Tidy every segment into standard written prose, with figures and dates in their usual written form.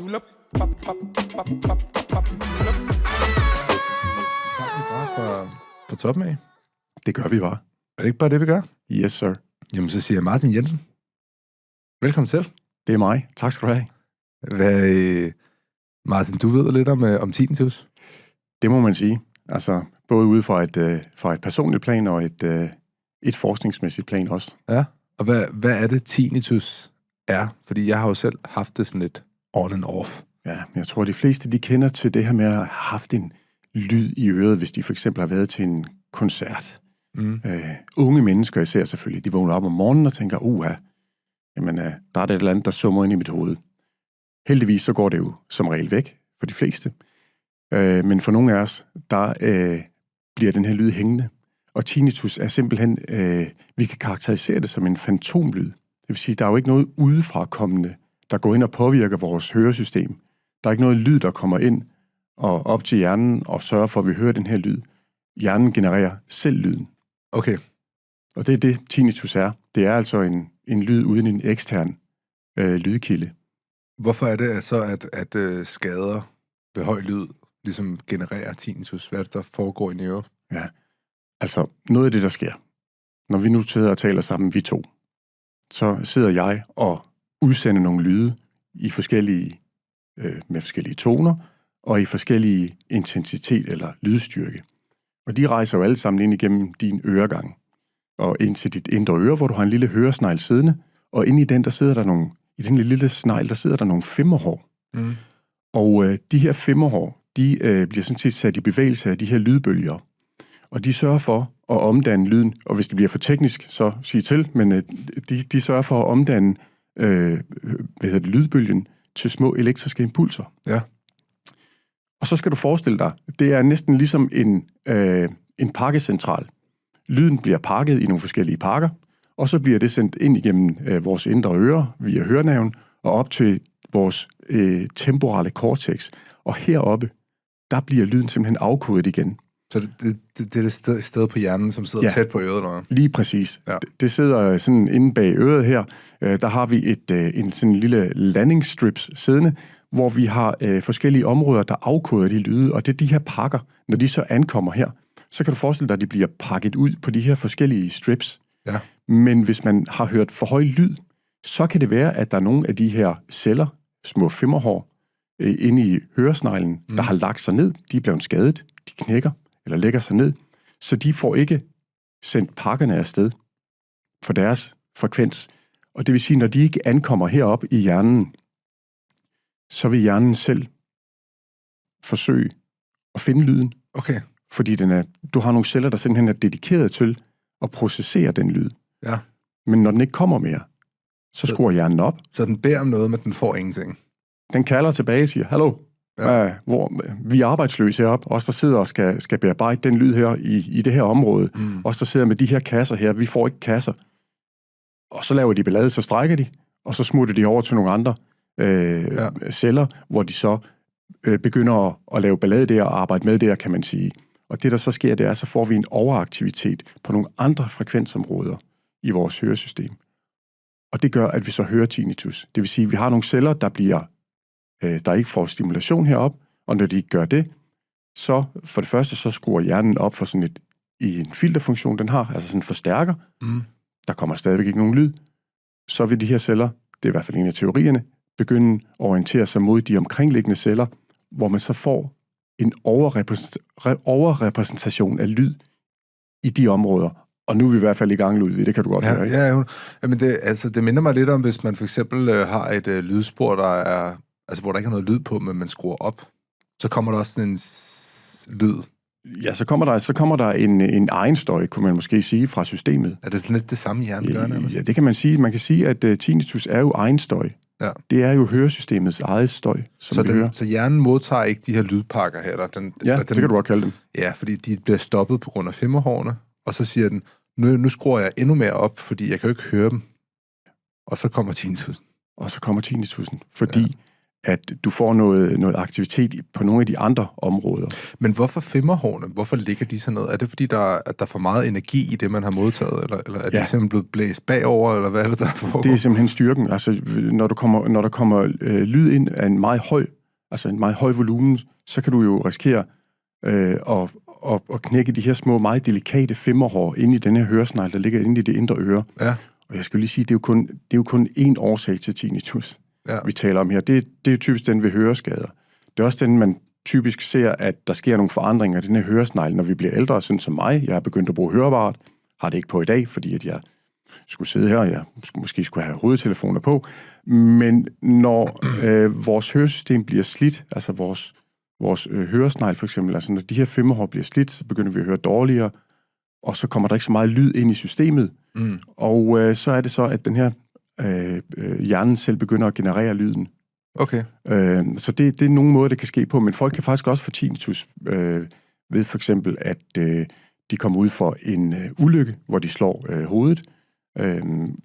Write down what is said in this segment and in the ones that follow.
Bare fra toppen af. Det gør vi bare. Er det ikke bare det, vi gør? Yes, sir. Jamen, så siger jeg Martin Jensen. Velkommen til. Det er mig. Tak skal du have. Martin, du ved lidt om tinnitus. Det må man sige. Altså, både ude fra et personligt plan og et forskningsmæssigt plan også. Ja, og hvad er det, tinnitus er? Fordi jeg har jo selv haft det sådan lidt on and off. Ja, jeg tror, de fleste, de kender til det her med at have haft en lyd i øret, hvis de for eksempel har været til en koncert. Unge mennesker især selvfølgelig, de vågner op om morgenen og tænker, jamen, der er det et eller andet, der summer ind i mit hoved. Heldigvis så går det jo som regel væk for de fleste. Men for nogle af os, der bliver den her lyd hængende. Og tinnitus er simpelthen, vi kan karakterisere det som en fantomlyd. Det vil sige, der er jo ikke noget udefrakommende, der går ind og påvirker vores høresystem. Der er ikke noget lyd, der kommer ind og op til hjernen og sørger for, at vi hører den her lyd. Hjernen genererer selv lyden. Okay. Og det er det, tinnitus er. Det er altså en lyd uden en ekstern lydkilde. Hvorfor er det så, at skader ved høj lyd ligesom genererer tinnitus? Hvad er det, der foregår i nerve? Ja, altså noget af det, der sker, når vi nu sidder og taler sammen, vi to, så sidder jeg og udsender nogle lyde i med forskellige toner og i forskellige intensitet eller lydstyrke. Og de rejser jo alle sammen ind igennem din øregang og ind til dit indre øre, hvor du har en lille høresnegl siddende, og inde i den, i den lille snegl, der sidder der nogle femmerhår. Mm. Og de her femmerhår, de bliver sådan set sat i bevægelse af de her lydbølger. Og de sørger for at omdanne lyden, og hvis det bliver for teknisk, så sig til, men de sørger for at omdanne lydbølgen til små elektriske impulser. Ja. Og så skal du forestille dig, det er næsten ligesom en pakkecentral. Lyden bliver pakket i nogle forskellige pakker, og så bliver det sendt ind igennem vores indre øre via hørenerven og op til vores temporale cortex. Og heroppe, der bliver lyden simpelthen afkodet igen. Så det er det sted på hjernen, som sidder tæt på øret? Eller? Lige præcis. Ja. Det sidder sådan inde bag øret her. Der har vi en sådan lille landingsstrips siddende, hvor vi har forskellige områder, der afkoder de lyde. Og det er de her pakker, når de så ankommer her, så kan du forestille dig, at de bliver pakket ud på de her forskellige strips. Ja. Men hvis man har hørt for høj lyd, så kan det være, at der er nogle af de her celler, små femmerhår, inde i høresneglen, der har lagt sig ned. De er blevet skadet, de knækker eller lægger sig ned, så de får ikke sendt pakkerne afsted for deres frekvens. Og det vil sige, når de ikke ankommer herop i hjernen, så vil hjernen selv forsøge at finde lyden. Okay. Fordi du har nogle celler, der simpelthen er dedikeret til at processere den lyd. Ja. Men når den ikke kommer mere, så skruer hjernen op. Så den beder om noget, men den får ingenting. Den kalder tilbage og siger, hallo, vi er arbejdsløse heroppe, os der sidder og skal bearbejde den lyd her i det her område, os der sidder med de her kasser her, vi får ikke kasser. Og så laver de ballade, så strækker de, og så smutter de over til nogle andre celler, hvor de så begynder at lave ballade der og arbejde med der, kan man sige. Og det, der så sker, det er, så får vi en overaktivitet på nogle andre frekvensområder i vores høresystem. Og det gør, at vi så hører tinnitus. Det vil sige, at vi har nogle celler, der ikke får stimulation herop, og når de ikke gør det, så for det første, så skruer hjernen op for sådan en filterfunktion, den har, altså sådan en forstærker. Der kommer stadigvæk ikke nogen lyd. Så vil de her celler, det er i hvert fald en af teorierne, begynde at orientere sig mod de omkringliggende celler, hvor man så får en overrepræsentation af lyd i de områder. Og nu er vi i hvert fald i gang, Ludvig, det kan du godt høre, ikke? Ja, men det minder mig lidt om, hvis man for eksempel har et lydspor, hvor der ikke er noget lyd på, men man skruer op, så kommer der også sådan en lyd. Ja, så kommer der en egen støj, kunne man måske sige, fra systemet. Er det lidt det samme, hjernen gør nærmest? Ja, det kan man sige. Man kan sige, at tinnitus er jo egen støj. Ja. Det er jo høresystemets eget støj, som vi hører. Så hjernen modtager ikke de her lydpakker her? Det kan du godt kalde dem. Ja, fordi de bliver stoppet på grund af femmerhårene, og så siger den, nu skruer jeg endnu mere op, fordi jeg kan jo ikke høre dem. Og så kommer tinnitusen. Fordi at du får noget aktivitet på nogle af de andre områder. Men hvorfor femmerhårene? Hvorfor ligger de sådan noget? Er det fordi, at der er for meget energi i det, man har modtaget? Eller er det simpelthen blevet blæst bagover? Eller hvad er det, der foregår? Det er simpelthen styrken. Altså, når der kommer lyd ind af en meget høj volumen, så kan du jo risikere at knække de her små, meget delikate femmerhår inde i den her høresnegl, der ligger inde i det indre øre. Ja. Og jeg skal lige sige, det er jo kun én årsag til tinnitus, vi taler om her. Det er jo typisk den ved høreskader. Det er også den, man typisk ser, at der sker nogle forandringer i den her høresnegl, når vi bliver ældre, sådan som mig. Jeg har begyndt at bruge høreapparat. Har det ikke på i dag, fordi at jeg skulle sidde her, og jeg måske skulle have hovedtelefoner på. Men når vores høresystem bliver slidt, altså vores høresnegl for eksempel, altså når de her femmerhår bliver slidt, så begynder vi at høre dårligere, og så kommer der ikke så meget lyd ind i systemet. Og så er det så, at den her hjernen selv begynder at generere lyden. Okay. Så det er nogle måder, det kan ske på, men folk kan faktisk også få tinnitus ved for eksempel, at de kommer ud for en ulykke, hvor de slår hovedet.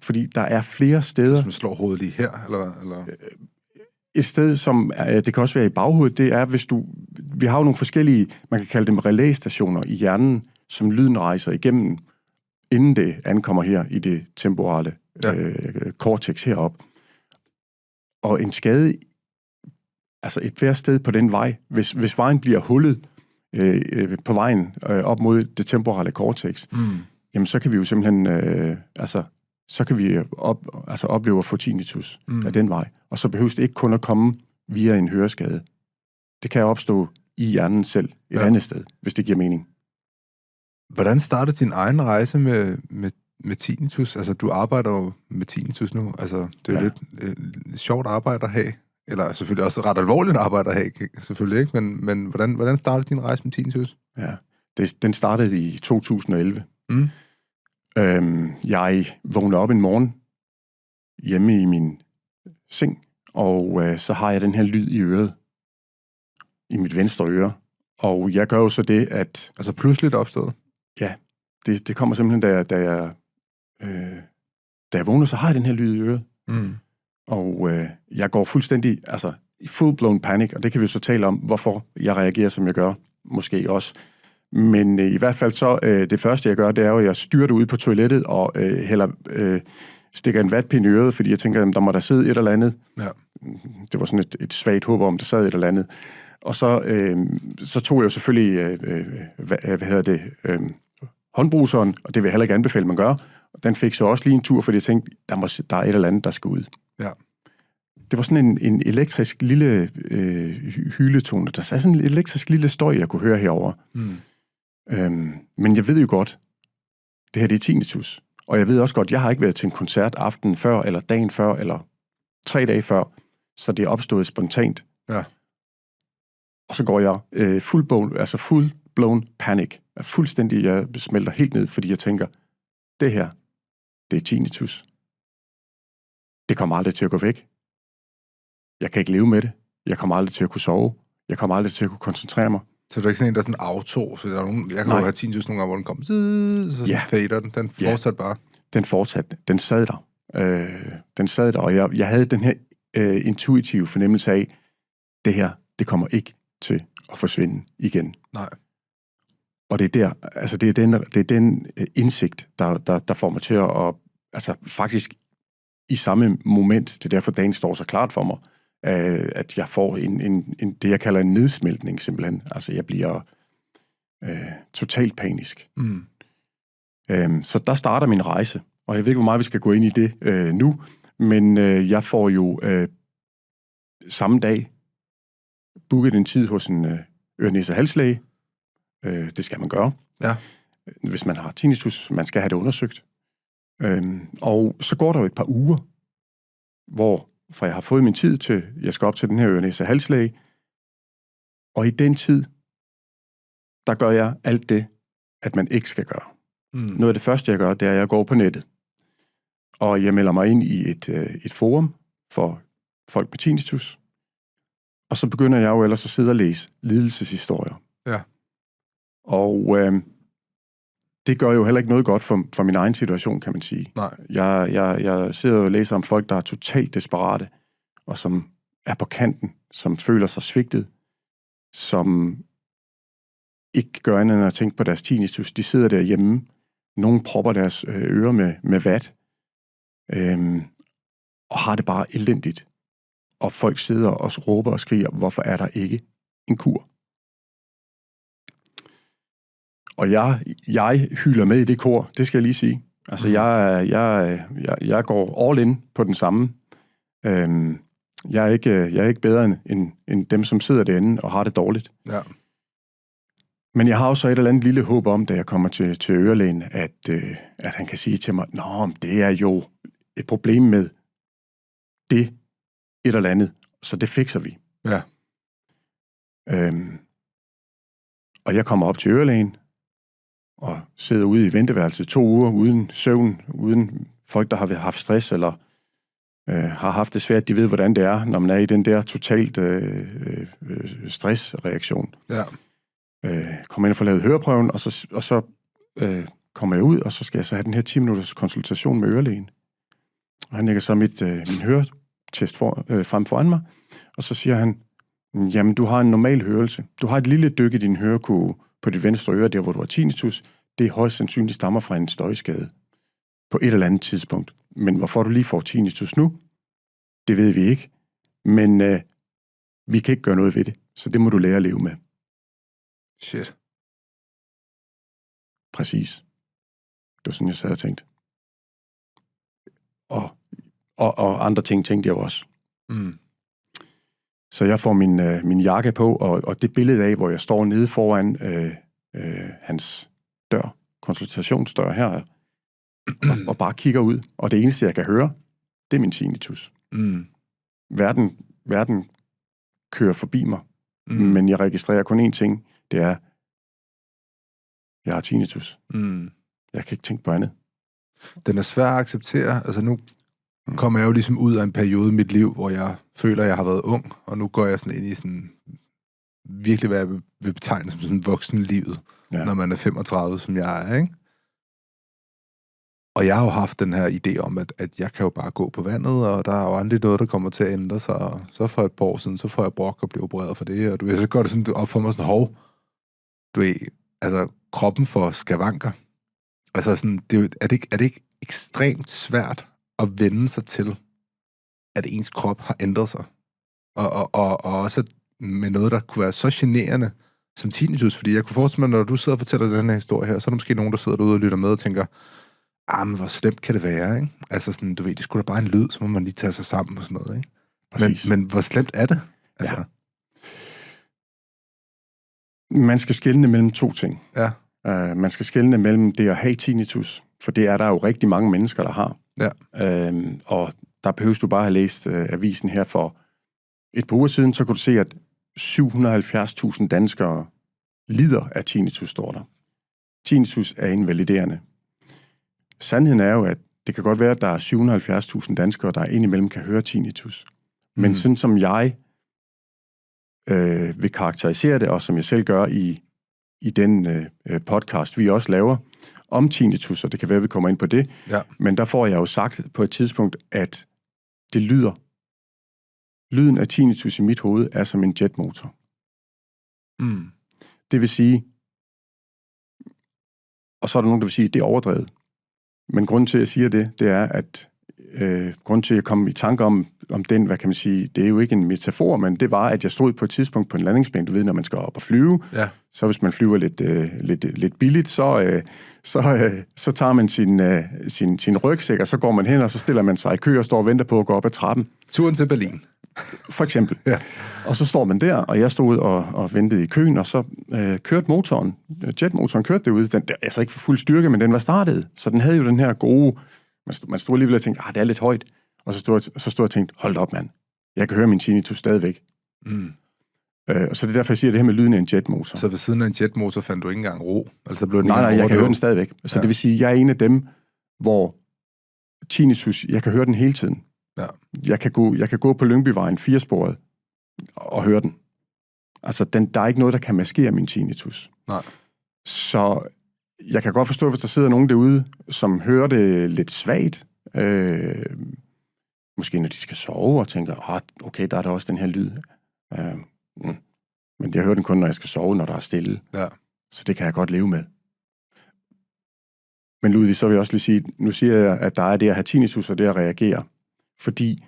Fordi der er flere steder... Så man slår hovedet lige her, eller? Et sted, som det kan også være i baghovedet, det er, hvis du... Vi har jo nogle forskellige, man kan kalde dem relæstationer i hjernen, som lyden rejser igennem, inden det ankommer her i det temporale cortex heroppe. Og en skade, altså et hvert sted på den vej, hvis vejen bliver hullet på vejen op mod det temporale cortex, jamen så kan vi jo simpelthen, så kan vi opleve at få tinnitus af den vej. Og så behøves det ikke kun at komme via en høreskade. Det kan opstå i hjernen selv, et andet sted, hvis det giver mening. Hvordan startede din egen rejse med tinnitus? Altså, du arbejder jo med tinnitus nu. Altså, det er jo lidt sjovt arbejde at have. Eller selvfølgelig også ret alvorligt arbejde at have, selvfølgelig ikke. Men hvordan startede din rejse med tinnitus? Ja, den startede i 2011. Jeg vågnede op en morgen hjemme i min seng, og så har jeg den her lyd i øret. I mit venstre øre. Og jeg gør jo så det, at... Altså pludseligt opstået? Ja, det kommer simpelthen, da jeg vågner, så har jeg den her lyd i øret. Og jeg går fuldstændig, altså i full-blown panic, og det kan vi så tale om, hvorfor jeg reagerer, som jeg gør, måske også. Men i hvert fald så, det første jeg gør, det er jo, at jeg styrter ud på toilettet og stikker en vatpind i øret, fordi jeg tænker, at der må der sidde et eller andet. Ja. Det var sådan et svagt håb om, der sad et eller andet. Og så tog jeg jo selvfølgelig, håndbruseren, og det vil jeg heller ikke anbefale, man gør. Og den fik så også lige en tur, fordi jeg tænkte, der er et eller andet, der skal ud. Ja. Det var sådan en elektrisk lille hyletone. Der er sådan en elektrisk lille støj, jeg kunne høre herover. Men jeg ved jo godt, det her det er tinnitus. Og jeg ved også godt, jeg har ikke været til en koncert aftenen før, eller dagen før, eller 3 dage før, så det er opstået spontant. Ja. Og så går jeg full blown panic. Jeg smelter helt ned, fordi jeg tænker, det her, det er tinnitus. Det kommer aldrig til at gå væk. Jeg kan ikke leve med det. Jeg kommer aldrig til at kunne sove. Jeg kommer aldrig til at kunne koncentrere mig. Så det er ikke sådan en, der er sådan auto? Så der er nogen, jeg kan jo have tinnitus nogle gange, hvor den kommer, så fader den. Den fortsatte bare. Den fortsatte. Den sad der. Og jeg havde den her intuitive fornemmelse af, det her, det kommer ikke til at forsvinde igen. Nej. Og det er der, altså det er den indsigt, der får mig til at altså faktisk i samme moment, det er derfor dagen står så klart for mig, at jeg får det, jeg kalder en nedsmeltning simpelthen. Altså jeg bliver totalt panisk. Så der starter min rejse, og jeg ved ikke, hvor meget vi skal gå ind i det nu, men jeg får jo samme dag booket en tid hos en øre-næse-halslæge. Det skal man gøre. Ja. Hvis man har tinnitus, man skal have det undersøgt. Og så går der jo et par uger, fra jeg har fået min tid til, jeg skal op til den her øre-næse-halslæge. Og i den tid, der gør jeg alt det, at man ikke skal gøre. Noget af det første, jeg gør, det er, at jeg går på nettet. Og jeg melder mig ind i et forum for folk med tinnitus. Og så begynder jeg jo ellers at sidde og læse lidelseshistorier. Ja. Og det gør jo heller ikke noget godt for min egen situation, kan man sige. Nej. Jeg sidder og læser om folk, der er totalt desperate, og som er på kanten, som føler sig svigtet, som ikke gør andet end at tænke på deres tinnitus. De sidder derhjemme. Nogle propper deres ører med vat, og har det bare elendigt. Og folk sidder og råber og skriger, hvorfor er der ikke en kur? Og jeg hylder med i det kor, det skal jeg lige sige. Altså, jeg går all in på den samme. Jeg er ikke bedre end dem, som sidder derinde og har det dårligt. Ja. Men jeg har også et eller andet lille håb om, da jeg kommer til ørelægen, at han kan sige til mig, nå, det er jo et problem med det et eller andet, så det fikser vi. Ja. Og jeg kommer op til ørelægen, og sidder ude i venteværelset 2 uger, uden søvn, uden folk, der har haft stress, eller har haft det svært, de ved, hvordan det er, når man er i den der totalt stressreaktion. Ja. Kommer ind og får lavet høreprøven, og så kommer jeg ud, og så skal jeg så have den her 10 minutters konsultation med ørelægen. Og han lægger så min høretest frem foran mig, og så siger han, jamen, du har en normal hørelse. Du har et lille dyk i din hørekurve på dit venstre øre, der hvor du har tinnitus. Det højst sandsynligt stammer fra en støjskade på et eller andet tidspunkt. Men hvorfor du lige får tinnitus nu, det ved vi ikke. Men vi kan ikke gøre noget ved det, så det må du lære at leve med. Shit. Præcis. Det var sådan, jeg sad og tænkte. Og andre ting tænkte jeg også. Mm. Så jeg får min jakke på, og det billede af, hvor jeg står nede foran hans dør, konsultationsdør her, og bare kigger ud. Og det eneste, jeg kan høre, det er min tinnitus. Mm. Verden kører forbi mig, men jeg registrerer kun én ting, det er, jeg har tinnitus. Mm. Jeg kan ikke tænke på andet. Den er svær at acceptere. Altså nu kommer jeg jo ligesom ud af en periode i mit liv, hvor jeg føler, at jeg har været ung, og nu går jeg sådan ind i sådan virkelig, hvad jeg vil betegne som sådan voksenlivet, når man er 35, som jeg er, ikke? Og jeg har jo haft den her idé om, at jeg kan jo bare gå på vandet, og der er jo aldrig noget, der kommer til at ændre sig, og så for et par år siden, så får jeg brok og bliver opereret for det, og du ved, så går det sådan op for mig sådan, hov, du ved, altså kroppen for skavanker. Altså sådan, er det ikke ekstremt svært at vende sig til, at ens krop har ændret sig? Og også med noget, der kunne være så generende som tinnitus, fordi jeg kunne forestille mig, når du sidder og fortæller den her historie her, så er der måske nogen, der sidder derude og lytter med og tænker, men hvor slemt kan det være, ikke? Altså sådan, du ved, det skulle da bare en lyd, så må man lige tage sig sammen og sådan noget, ikke? Men hvor slemt er det? Altså. Ja. Man skal skelne mellem 2 ting. Ja. Man skal skelne mellem det at have tinnitus, for det er der jo rigtig mange mennesker, der har. Ja. Og der behøver du bare have læst avisen her for et par uger siden, så kunne du se, at 770.000 danskere lider af tinnitus, står der. Tinnitus er invaliderende. Sandheden er jo, at det kan godt være, at der er 770.000 danskere, der indimellem kan høre tinnitus. Men sådan som jeg vil karakterisere det, og som jeg selv gør i den podcast, vi også laver om tinnitus, og det kan være, at vi kommer ind på det. Ja. Men der får jeg jo sagt på et tidspunkt, at det lyden af tinnitus i mit hoved er som en jetmotor. Mm. Det vil sige, og så er der nogen, der vil sige, at det er overdrevet. Men grunden til, at jeg siger det, det er, at grunden til, at jeg kom i tanke om den, hvad kan man sige, det er jo ikke en metafor, men det var, at jeg stod på et tidspunkt på en landingsbane, du ved, når man skal op og flyve, så hvis man flyver lidt billigt, så tager man sin rygsæk, og så går man hen, og så stiller man sig i kø og står og venter på at gå op ad trappen. Turen til Berlin. For eksempel. Ja. Og så står man der, og jeg stod og ventede i køen, og så kørte motoren, jetmotoren kørte derude, den der, altså ikke for fuld styrke, men den var startet, så den havde jo den her gode, man stod alligevel og tænkte, det er lidt højt, og så stod jeg og tænkte, hold op, mand, jeg kan høre min tinnitus stadigvæk. Mm. Så det er derfor, jeg siger det her med lyden af en jetmotor. Så ved siden af en jetmotor fandt du ikke engang ro? Altså, blev nej, jeg kan høre den stadigvæk. Så det vil sige, jeg er en af dem, hvor tinnitus, jeg kan høre den hele tiden. Ja. Jeg kan gå på Lyngbyvejen 4-sporet og høre den. Altså, der er ikke noget, der kan maskere min tinnitus. Nej. Så jeg kan godt forstå, hvis der sidder nogen derude, som hører det lidt svagt. Måske når de skal sove, og tænker, okay, der er der også den her lyd. Men jeg hører den kun, når jeg skal sove, når der er stille. Ja. Så det kan jeg godt leve med. Men Ludvig, så vil jeg også lige sige, nu siger jeg, at der er det at have tinnitus, og det at reagere. Fordi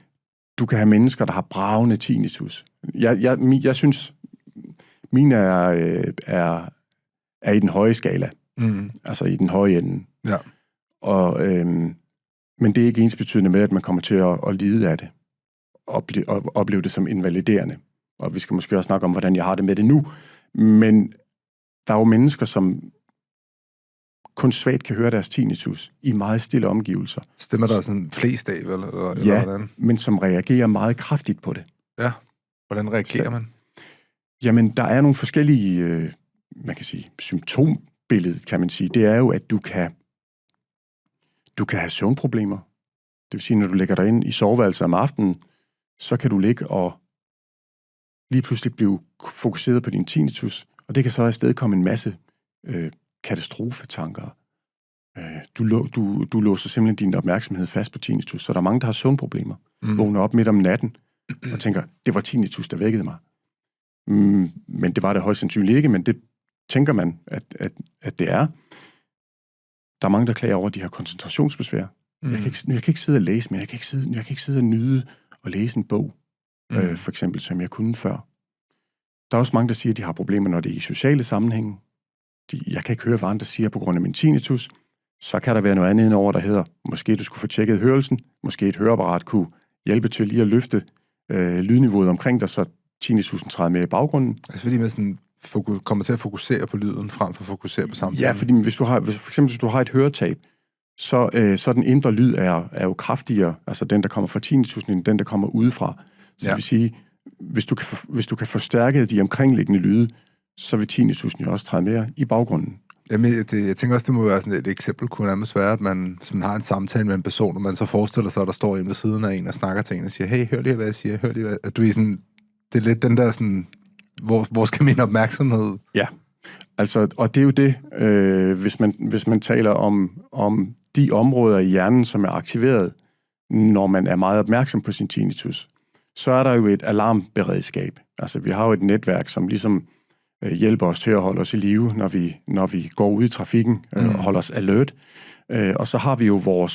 du kan have mennesker, der har bragende tinnitus. Jeg synes, mine er i den høje skala. Altså i den høje ende. Ja. Men det er ikke ensbetydende med, at man kommer til at lide af det. Og opleve det som invaliderende. Og vi skal måske også snakke om, hvordan jeg har det med det nu. Men der er jo mennesker, som kun svagt kan høre deres tinnitus i meget stille omgivelser. Stemmer der sådan flest af, eller ja, hvordan? Men som reagerer meget kraftigt på det. Ja, hvordan reagerer man? Jamen, der er nogle forskellige, man kan sige, symptombilledet, kan man sige. Det er jo, at du kan have søvnproblemer. Det vil sige, når du lægger dig ind i soveværelset om aftenen, så kan du ligge og lige pludselig blive fokuseret på din tinnitus, og det kan så afstedkomme en masse katastrofetanker. Du låser simpelthen din opmærksomhed fast på tinnitus, så der er mange, der har søvnproblemer. Vågner op midt om natten og tænker, det var tinnitus, der vækkede mig. Men det var det højst sandsynligt ikke, men det tænker man, at det er. Der er mange, der klager over, at de har koncentrationsbesvær. Jeg kan ikke sidde og læse, men jeg kan ikke sidde og nyde og læse en bog, for eksempel, som jeg kunne før. Der er også mange, der siger, at de har problemer, når det er i sociale sammenhænge. Jeg kan ikke høre, hvad andre siger på grund af min tinnitus. Så kan der være noget andet indover, der hedder, måske du skulle få tjekket hørelsen, måske et høreapparat kunne hjælpe til lige at løfte lydniveauet omkring dig, så tinnitusen træder med i baggrunden. Altså fordi man sådan kommer til at fokusere på lyden, frem for at fokusere på samtalen. Ja, fordi hvis du har et høretab, så den indre lyd er jo kraftigere, altså den, der kommer fra tinnitusen, end den, der kommer udefra. Så det vil sige, hvis du kan forstærke de omkringliggende lyde, så vil tinnitusen jo også træde mere i baggrunden. Jamen, jeg tænker også, det må være sådan et eksempel, kunne nærmest være, at man har en samtale med en person, og man så forestiller sig, at der står en ved siden af en og snakker til en og siger, hey, hør lige, hvad jeg siger, hør lige, hvad... At du er sådan, det er lidt den der sådan, hvor skal min opmærksomhed? Ja, altså, og det er jo det, hvis man taler om de områder i hjernen, som er aktiveret, når man er meget opmærksom på sin tinnitus, så er der jo et alarmberedskab. Altså, vi har jo et netværk, som ligesom hjælper os til at holde os i live, når vi går ud i trafikken og holder os alert. Og så har vi jo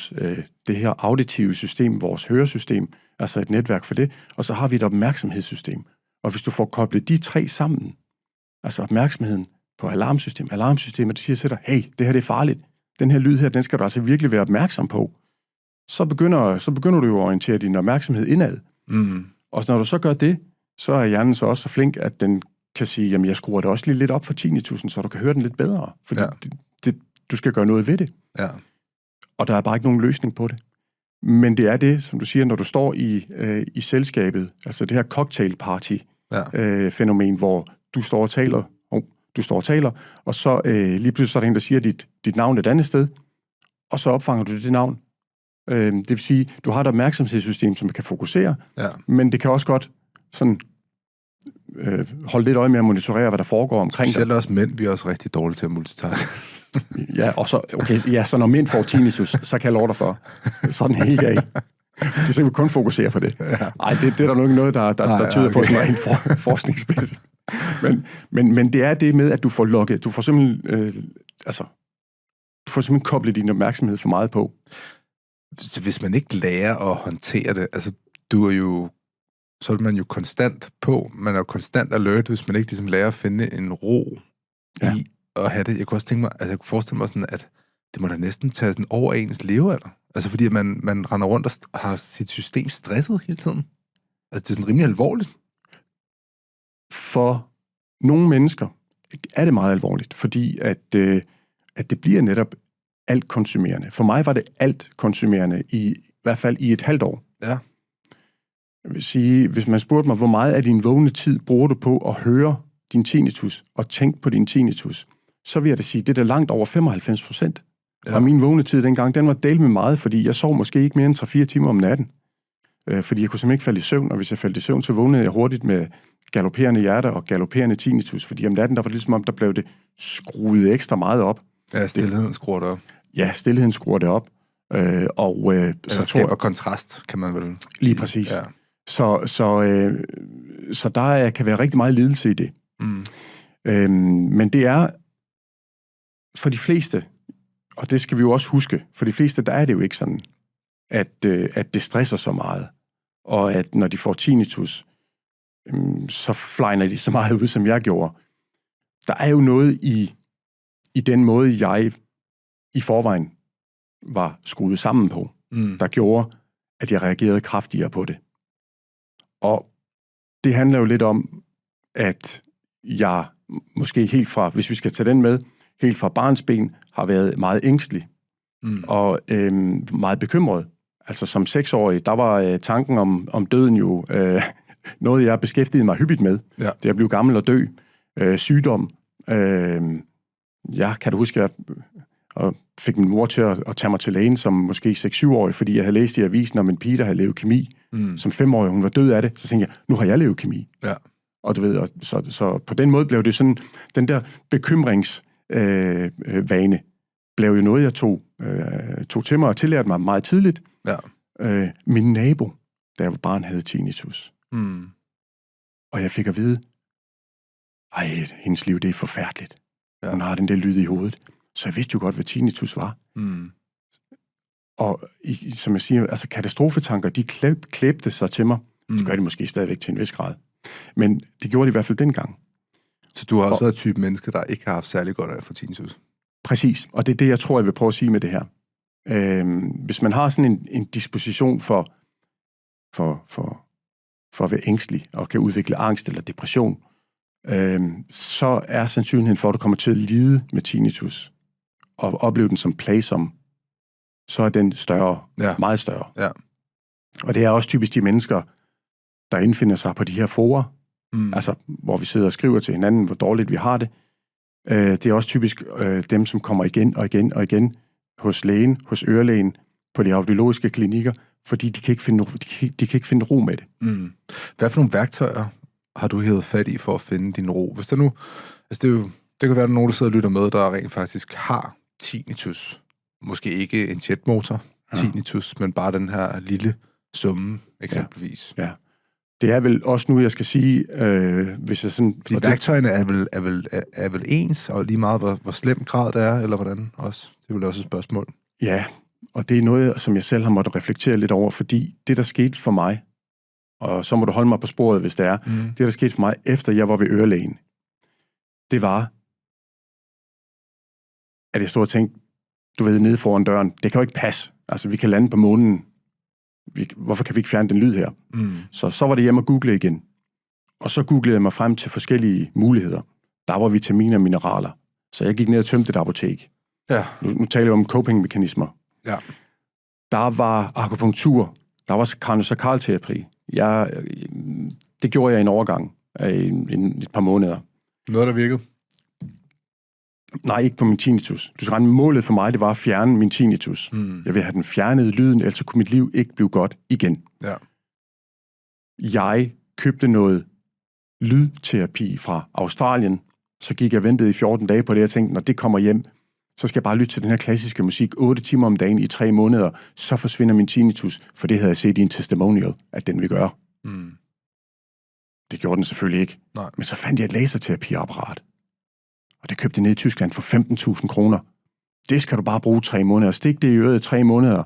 det her auditive system, vores høresystem, altså et netværk for det, og så har vi et opmærksomhedssystem. Og hvis du får koblet de tre sammen, altså opmærksomheden på alarmsystemet, det siger til dig, hey, det her det er farligt, den her lyd her, den skal du altså virkelig være opmærksom på, så begynder du jo at orientere din opmærksomhed indad. Og når du så gør det, så er hjernen så også så flink, at den kan sige, jamen jeg skruer det også lige lidt op for tinnitusen, så du kan høre den lidt bedre, fordi du skal gøre noget ved det. Ja. Og der er bare ikke nogen løsning på det. Men det er det, som du siger, når du står i selskabet, altså det her cocktailparty-fænomen, hvor du står og taler, og så lige pludselig så er der en, der siger dit navn et andet sted, og så opfanger du det navn. Det vil sige, du har et opmærksomhedssystem, som kan fokusere, men det kan også godt sådan holde lidt øje med at monitorere, hvad der foregår omkring dig. Selv også mænd, vi er også rigtig dårlige til at multitaske. Så når mænd får tinnitus, så kan jeg love dig for. Sådan helt galt. Det skal vi kun fokusere på det. Nej, det er der nok ikke noget, der tyder på sådan en forskningsspil. Men det er det med, at du får lukket, du får simpelthen koblet din opmærksomhed for meget på. Så hvis man ikke lærer at håndtere det, altså så er man jo konstant på, man er jo konstant alert, hvis man ikke ligesom lærer at finde en ro i at have det. Jeg kunne også tænke mig, altså jeg kunne forestille mig sådan, at det må da næsten tage sådan over ens levealder. Altså fordi man render rundt og har sit system stresset hele tiden. Altså det er sådan rimelig alvorligt. For nogle mennesker er det meget alvorligt, fordi at det bliver netop alt konsumerende. For mig var det alt konsumerende, i hvert fald i et halvt år. Ja. Jeg vil sige, hvis man spurgte mig, hvor meget af din vågne tid bruger du på at høre din tinnitus og tænke på din tinnitus, så vil jeg da sige, det er langt over 95%. Ja. Og min vågne tid dengang, den var delt med meget, fordi jeg sov måske ikke mere end 3-4 timer om natten. Fordi jeg kunne simpelthen ikke falde i søvn, og hvis jeg faldt i søvn, så vågnede jeg hurtigt med galopperende hjerte og galopperende tinnitus, fordi om natten, der var det ligesom om, der blev det skruet ekstra meget op. Ja, stilheden skruer det op. Ja, stilheden skruer det op. Så skaber kontrast, kan man vel lige sige. præcis. Ja. Så der kan være rigtig meget lidelse i det. Men det er for de fleste, og det skal vi jo også huske, for de fleste, der er det jo ikke sådan, at det stresser så meget, og at når de får tinnitus, så flyner de så meget ud, som jeg gjorde. Der er jo noget i den måde, jeg i forvejen var skruet sammen på, der gjorde, at jeg reagerede kraftigere på det. Og det handler jo lidt om, at jeg måske helt fra, hvis vi skal tage den med, helt fra barnsben har været meget ængstelig og meget bekymret. Altså som 6-årig, der var tanken om døden jo noget, jeg beskæftigede mig hyppigt med. Ja. Det at blive gammel og dø, sygdom. Jeg kan du huske, jeg fik min mor til at tage mig til lægen som måske 6-7-årig, fordi jeg havde læst i avisen om en pige, der havde leukæmi. Som 5-årig, hun var død af det. Så tænkte jeg, nu har jeg leukæmi. Ja. Og du ved, så på den måde blev det sådan, den der bekymringsvane blev jo noget, jeg tog til mig og tillærte mig meget tidligt. Ja. Min nabo, da jeg var barn, havde tinnitus. Og jeg fik at vide, hendes liv, det er forfærdeligt. Ja. Hun har den der lyd i hovedet. Så jeg vidste jo godt, hvad tinnitus var. Og som jeg siger, altså katastrofetanker, de klæbte sig til mig. Det gør de måske stadigvæk til en vis grad. Men det gjorde de i hvert fald dengang. Så du har også været type menneske, der ikke har haft særlig godt af at få tinnitus? Præcis, og det er det, jeg tror, jeg vil prøve at sige med det her. Hvis man har sådan en disposition for at være ængstelig og kan udvikle angst eller depression, så er sandsynligheden for, at du kommer til at lide med tinnitus og opleve den som plagsom, så er den større, meget større. Ja. Og det er også typisk de mennesker, der indfinder sig på de her forer, altså hvor vi sidder og skriver til hinanden, hvor dårligt vi har det. Det er også typisk dem, som kommer igen og igen og igen hos lægen, hos ørelægen, på de audiologiske klinikker, fordi de kan ikke finde ro med det. Hvad for nogle værktøjer har du hævet fat i for at finde din ro? Hvis der nu, altså det kan være, at nogen, der sidder og lytter med, der rent faktisk har tinnitus. Måske ikke en jetmotor tinnitus, men bare den her lille summe, eksempelvis. Ja. Det er vel også nu, jeg skal sige, hvis jeg sådan... Fordi værktøjerne er vel ens, og lige meget, hvor slem grad det er, eller hvordan også? Det er vel også et spørgsmål. Ja, og det er noget, som jeg selv har måttet reflektere lidt over, fordi det, der skete for mig, og så må du holde mig på sporet, hvis det er, det, der skete for mig, efter jeg var ved ørelægen, det var, at jeg stod og tænkte, du ved, nede foran døren, det kan jo ikke passe. Altså, vi kan lande på månen. Hvorfor kan vi ikke fjerne den lyd her? Så var det hjemme at google igen. Og så googlede jeg mig frem til forskellige muligheder. Der var vitaminer og mineraler. Så jeg gik ned og tømte et apotek. Ja. Nu taler vi om coping-mekanismer. Ja. Der var akupunktur. Der var kraniosakralterapi. Det gjorde jeg i en overgang. Et par måneder. Noget, der virkede? Nej, ikke på min tinnitus. Du skal regne, målet for mig, det var at fjerne min tinnitus. Jeg vil have den fjernet lyden, ellers kunne mit liv ikke blive godt igen. Ja. Jeg købte noget lydterapi fra Australien. Så gik jeg og ventede i 14 dage på det, og tænkte, når det kommer hjem, så skal jeg bare lytte til den her klassiske musik 8 timer om dagen i 3 måneder, så forsvinder min tinnitus, for det havde jeg set i en testimonial, at den vil gøre. Det gjorde den selvfølgelig ikke. Nej. Men så fandt jeg et laserterapiapparat. Og det købte jeg ned i Tyskland for 15.000 kroner. Det skal du bare bruge 3 måneder. Stik det i øret 3 måneder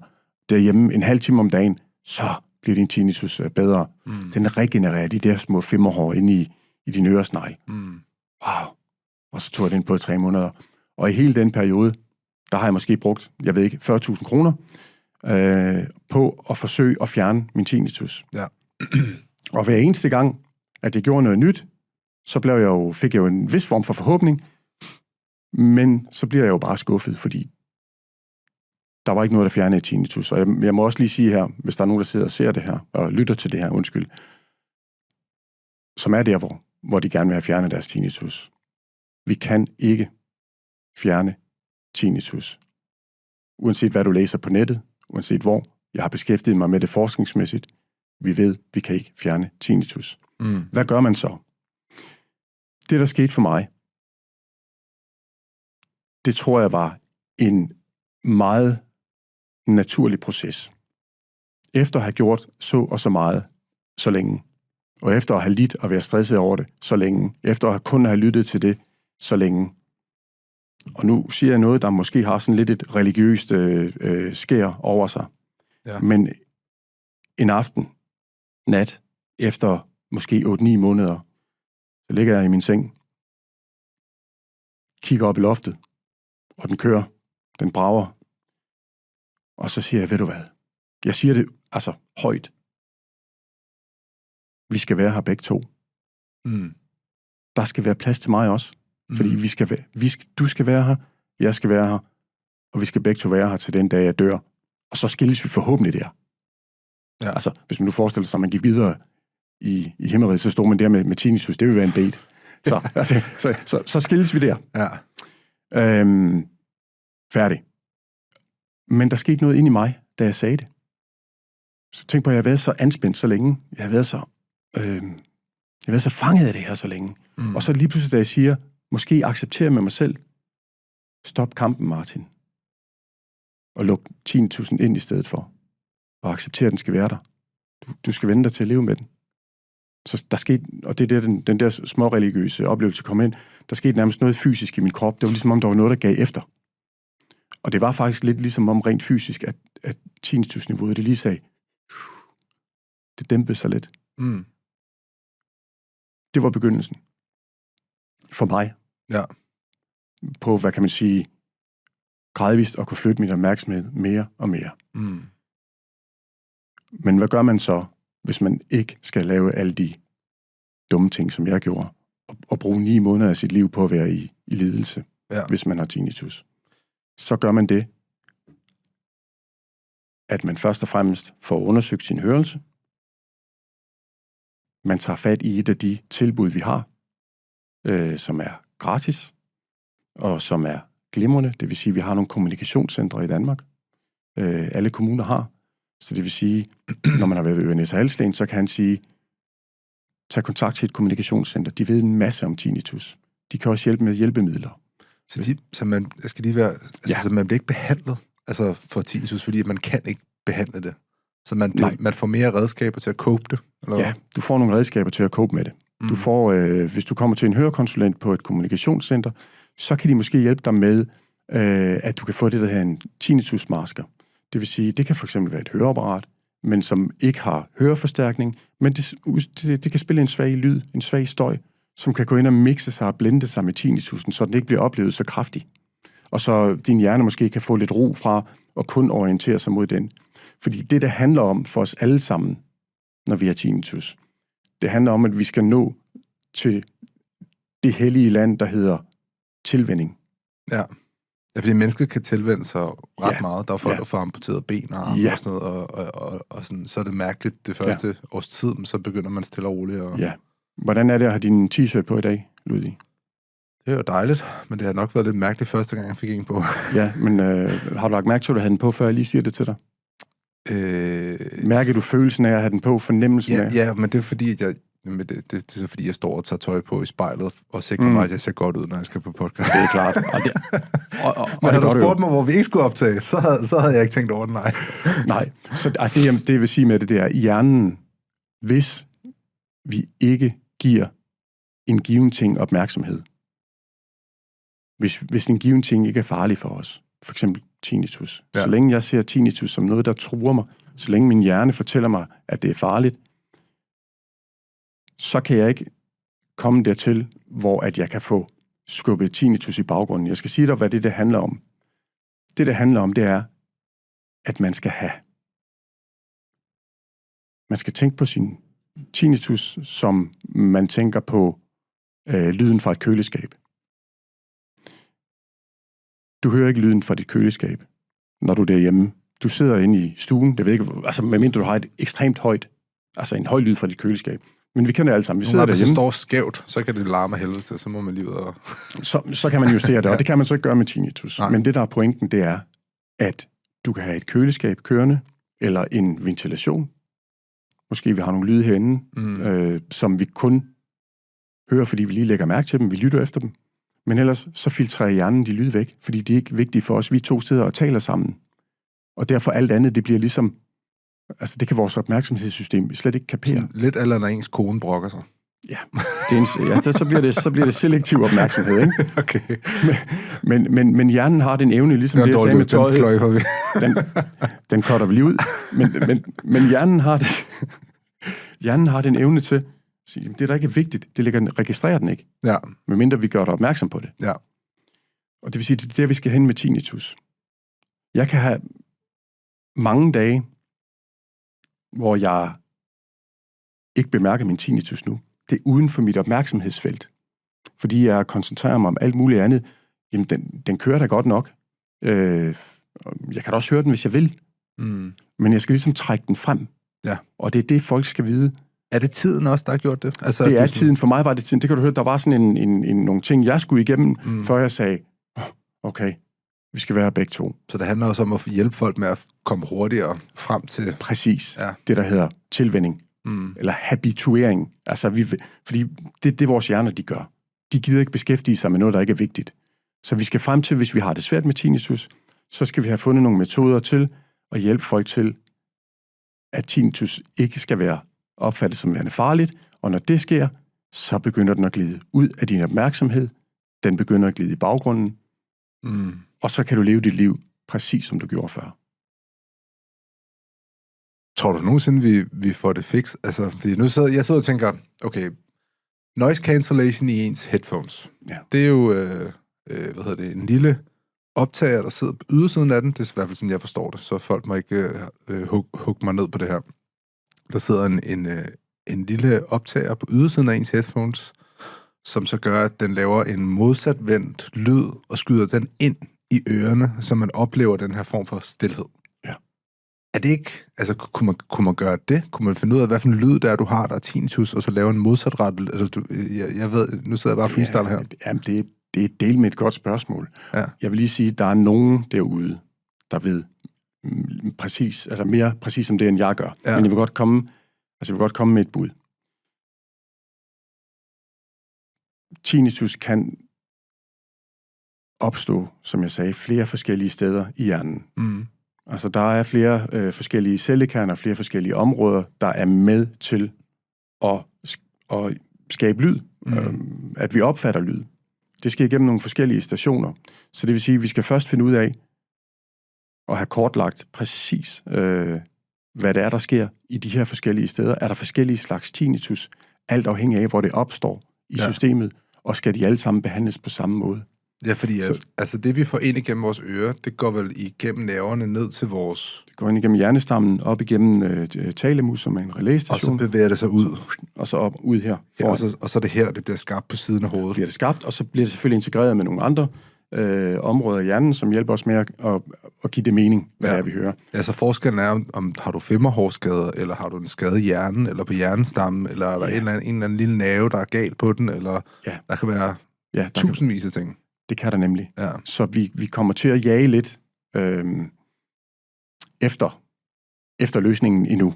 derhjemme en halv time om dagen, så bliver din tinnitus bedre. Den regenererer de der små femmerhår inde i din øresnegl. Wow. Og så tog jeg den på i 3 måneder. Og i hele den periode, der har jeg måske brugt, jeg ved ikke, 40.000 kroner på at forsøge at fjerne min tinnitus. Ja. Og hver eneste gang, at jeg gjorde noget nyt, så fik jeg jo en vis form for forhåbning, men så bliver jeg jo bare skuffet, fordi der var ikke noget, der fjernede tinnitus. Og jeg må også lige sige her, hvis der er nogen, der sidder og ser det her, og lytter til det her, som er der, hvor de gerne vil have fjernet deres tinnitus. Vi kan ikke fjerne tinnitus. Uanset hvad du læser på nettet, uanset hvor, jeg har beskæftiget mig med det forskningsmæssigt, vi ved, vi kan ikke fjerne tinnitus. Hvad gør man så? Det, der skete for mig, det tror jeg var en meget naturlig proces. Efter at have gjort så og så meget, så længe, og efter at have lidt og være stresset over det, så længe, efter at kun have lyttet til det, så længe. Og nu siger jeg noget, der måske har sådan lidt et religiøst skær over sig. Ja. Men en aften, nat, efter måske 8-9 måneder, så ligger jeg i min seng, kigger op i loftet, og den kører, den brager. Og så siger jeg, ved du hvad? Jeg siger det altså højt. Vi skal være her begge to. Mm. Der skal være plads til mig også. Fordi du skal være her, jeg skal være her, og vi skal begge to være her til den dag, jeg dør. Og så skilles vi forhåbentlig der. Ja. Altså, hvis man nu forestiller sig, at man gik videre i himmeriget, så stod man der med tinnitus. Det vil være en date. Så skilles vi der. Ja. Færdig. Men der skete noget ind i mig, da jeg sagde det. Så tænk på, at jeg har været så anspændt så længe. Jeg har været så fanget af det her så længe. Mm. Og så lige pludselig, da jeg siger, måske acceptere med mig selv, stop kampen, Martin. Og luk 10.000 ind i stedet for. Og acceptere, at den skal være der. Du skal vende dig til at leve med den. Så der skete, og det er der, den der småreligiøse oplevelse kom ind, der skete nærmest noget fysisk i min krop. Det var ligesom om, der var noget, der gav efter. Og det var faktisk lidt ligesom om rent fysisk, at tinnitusniveauet, det lige sagde, det dæmpede sig lidt. Mm. Det var begyndelsen. For mig. Ja. På, hvad kan man sige, gradvist at kunne flytte min opmærksomhed mere og mere. Mm. Men hvad gør man så, hvis man ikke skal lave alle de dumme ting, som jeg gjorde, og bruge 9 måneder af sit liv på at være i lidelse, hvis man har tinnitus? Så gør man det, at man først og fremmest får undersøgt sin hørelse. Man tager fat i et af de tilbud, vi har, som er gratis, og som er glimrende. Det vil sige, at vi har nogle kommunikationscentre i Danmark. Alle kommuner har. Så det vil sige, når man har været ved Ørnes og Halslægen, så kan han sige, tag kontakt til et kommunikationscenter. De ved en masse om tinnitus. De kan også hjælpe med hjælpemidler. Så man skal lige være, så man bliver ikke behandlet for tinnitus, fordi man kan ikke behandle det. Så man får mere redskaber til at cope det? Eller? Ja, du får nogle redskaber til at cope med det. Du får, hvis du kommer til en hørekonsulent på et kommunikationscenter, så kan de måske hjælpe dig med, at du kan få det, der hedder en tinnitusmasker. Det vil sige, det kan fx være et høreapparat, men som ikke har høreforstærkning, men det kan spille en svag lyd, en svag støj, som kan gå ind og mixe sig og blende sig med tinnitusen, så den ikke bliver oplevet så kraftig. Og så din hjerne måske kan få lidt ro fra at kun orientere sig mod den. Fordi det handler om for os alle sammen, når vi har tinnitus, det handler om, at vi skal nå til det hellige land, der hedder tilvænning. Ja. Ja, fordi mennesket kan tilvende sig ret meget. Der er folk, der får amputeret ben og arme og sådan noget, og sådan, så er det mærkeligt det første års tid, men så begynder man stille og roligt. Ja. Hvordan er det at have din t-shirt på i dag, Ludvig? Det er jo dejligt, men det har nok været lidt mærkeligt første gang, jeg fik en på. Ja, men har du lagt mærke til, at du havde den på, før jeg lige siger det til dig? Mærker du følelsen af at have den på, fornemmelsen af? Ja, men det er fordi, at det er fordi, jeg står og tager tøj på i spejlet og sikrer mig, at jeg ser godt ud, når jeg skal på podcast. Det er klart. Men når du spurgte mig, hvor vi ikke skulle optage, så havde jeg ikke tænkt over det, nej. Nej, så det jeg vil sige med det er, hjernen, hvis vi ikke giver en given ting opmærksomhed, hvis en given ting ikke er farlig for os, for eksempel tinnitus. Ja. Så længe jeg ser tinnitus som noget, der truer mig, så længe min hjerne fortæller mig, at det er farligt, så kan jeg ikke komme dertil, hvor at jeg kan få skubbet tinnitus i baggrunden. Jeg skal sige dig, hvad det handler om. Det handler om, det er, at man skal tænke på sin tinnitus, som man tænker på lyden fra et køleskab. Du hører ikke lyden fra dit køleskab, når du er derhjemme. Du sidder inde i stuen, det ved ikke, altså medmindre du har et ekstremt højt, altså en høj lyd fra dit køleskab. Men vi kender det alle sammen. Vi sidder derhjemme. Hvis det står skævt, så kan det larme helvede til, så må man lige ud og... så kan man justere det, og det kan man så ikke gøre med tinnitus. Nej. Men det, der er pointen, det er, at du kan have et køleskab kørende, eller en ventilation. Måske vi har nogle lyde herinde, som vi kun hører, fordi vi lige lægger mærke til dem, vi lytter efter dem. Men ellers så filtrerer hjernen de lyde væk, fordi de er ikke vigtige for os. Vi to sidder og taler sammen. Og derfor alt andet, det bliver ligesom, altså det kan vores opmærksomhedssystem slet ikke kapere. Sådan lidt eller når ens kone brokker sig. Ja, så bliver det selektiv opmærksomhed, ikke? Okay. Men hjernen har den evne, ligesom det, jeg sagde med tøjet. Den cutter vi lige ud. Men hjernen har den evne til at sige, det er da ikke vigtigt. Det registrerer den ikke. Ja. Medmindre vi gør dig opmærksom på det. Ja. Og det vil sige, det er der, vi skal hen med tinnitus. Jeg kan have mange dage, hvor jeg ikke bemærker min tinnitus nu. Det er uden for mit opmærksomhedsfelt. Fordi jeg koncentrerer mig om alt muligt andet. Jamen, den kører da godt nok. Jeg kan da også høre den, hvis jeg vil. Mm. Men jeg skal ligesom trække den frem. Ja. Og det er det, folk skal vide. Er det tiden også, der har gjort det? Altså, det er tiden. For mig var det tiden. Det kan du høre, der var sådan nogle ting, jeg skulle igennem, før jeg sagde, okay, vi skal være begge to. Så det handler også om at hjælpe folk med at komme hurtigere frem til... Præcis. Ja. Det, der hedder tilvænning. Eller habituering. Altså, fordi det vores hjerner, de gør. De gider ikke beskæftige sig med noget, der ikke er vigtigt. Så vi skal frem til, hvis vi har det svært med tinnitus, så skal vi have fundet nogle metoder til at hjælpe folk til, at tinnitus ikke skal være opfattet som værende farligt, og når det sker, så begynder den at glide ud af din opmærksomhed, den begynder at glide i baggrunden, og så kan du leve dit liv præcis som du gjorde før. Tror du nogensinde, vi får det fikset? Altså, fordi jeg sidder og tænker, okay, noise cancellation i ens headphones. Ja. Det er jo, en lille optager, der sidder på ydersiden af den. Det er i hvert fald sådan, jeg forstår det, så folk må ikke hugge mig ned på det her. Der sidder en lille optager på ydersiden af ens headphones, som så gør, at den laver en modsatvendt lyd og skyder den ind i ørerne, så man oplever den her form for stilhed. Ja. Er det ikke, altså kunne man gøre det? Kunne man finde ud af, hvad for en lyd der er, du har, der er tinnitus, og så lave en modsatrettet? Altså, jeg ved, nu sidder jeg bare freestyle her. Jamen, det er et del med et godt spørgsmål. Ja. Jeg vil lige sige, at der er nogen derude, der ved præcis, altså mere præcis om det, end jeg gør. Ja. Men jeg vil godt komme med et bud. Tinnitus kan opstå, som jeg sagde, flere forskellige steder i hjernen. Altså, der er flere forskellige cellekerner, flere forskellige områder, der er med til at skabe lyd, at vi opfatter lyd. Det skal igennem nogle forskellige stationer. Så det vil sige, at vi skal først finde ud af at have kortlagt præcis, hvad det er, der sker i de her forskellige steder. Er der forskellige slags tinnitus, alt afhængig af, hvor det opstår i systemet, og skal de alle sammen behandles på samme måde? Ja, fordi altså det, vi får ind igennem vores ører, det går vel igennem nerverne ned til vores... Det går ind igennem hjernestammen, op igennem talemus, som er en relæstation. Og så bevæger det sig ud. Og så op, ud her. Ja, og så er det her, det bliver skabt på siden af hovedet. Bliver det skabt, og så bliver det selvfølgelig integreret med nogle andre områder af hjernen, som hjælper os med at give det mening, hvad det er, vi hører. Ja, så forskellen er, om har du femmerhårskader, eller har du en skade i hjernen, eller på hjernestammen, eller er der en eller anden lille nerve, der er galt på den, eller der kan være tusindvis af ting. Det kan der nemlig. Ja. Så vi kommer til at jage lidt efter løsningen endnu.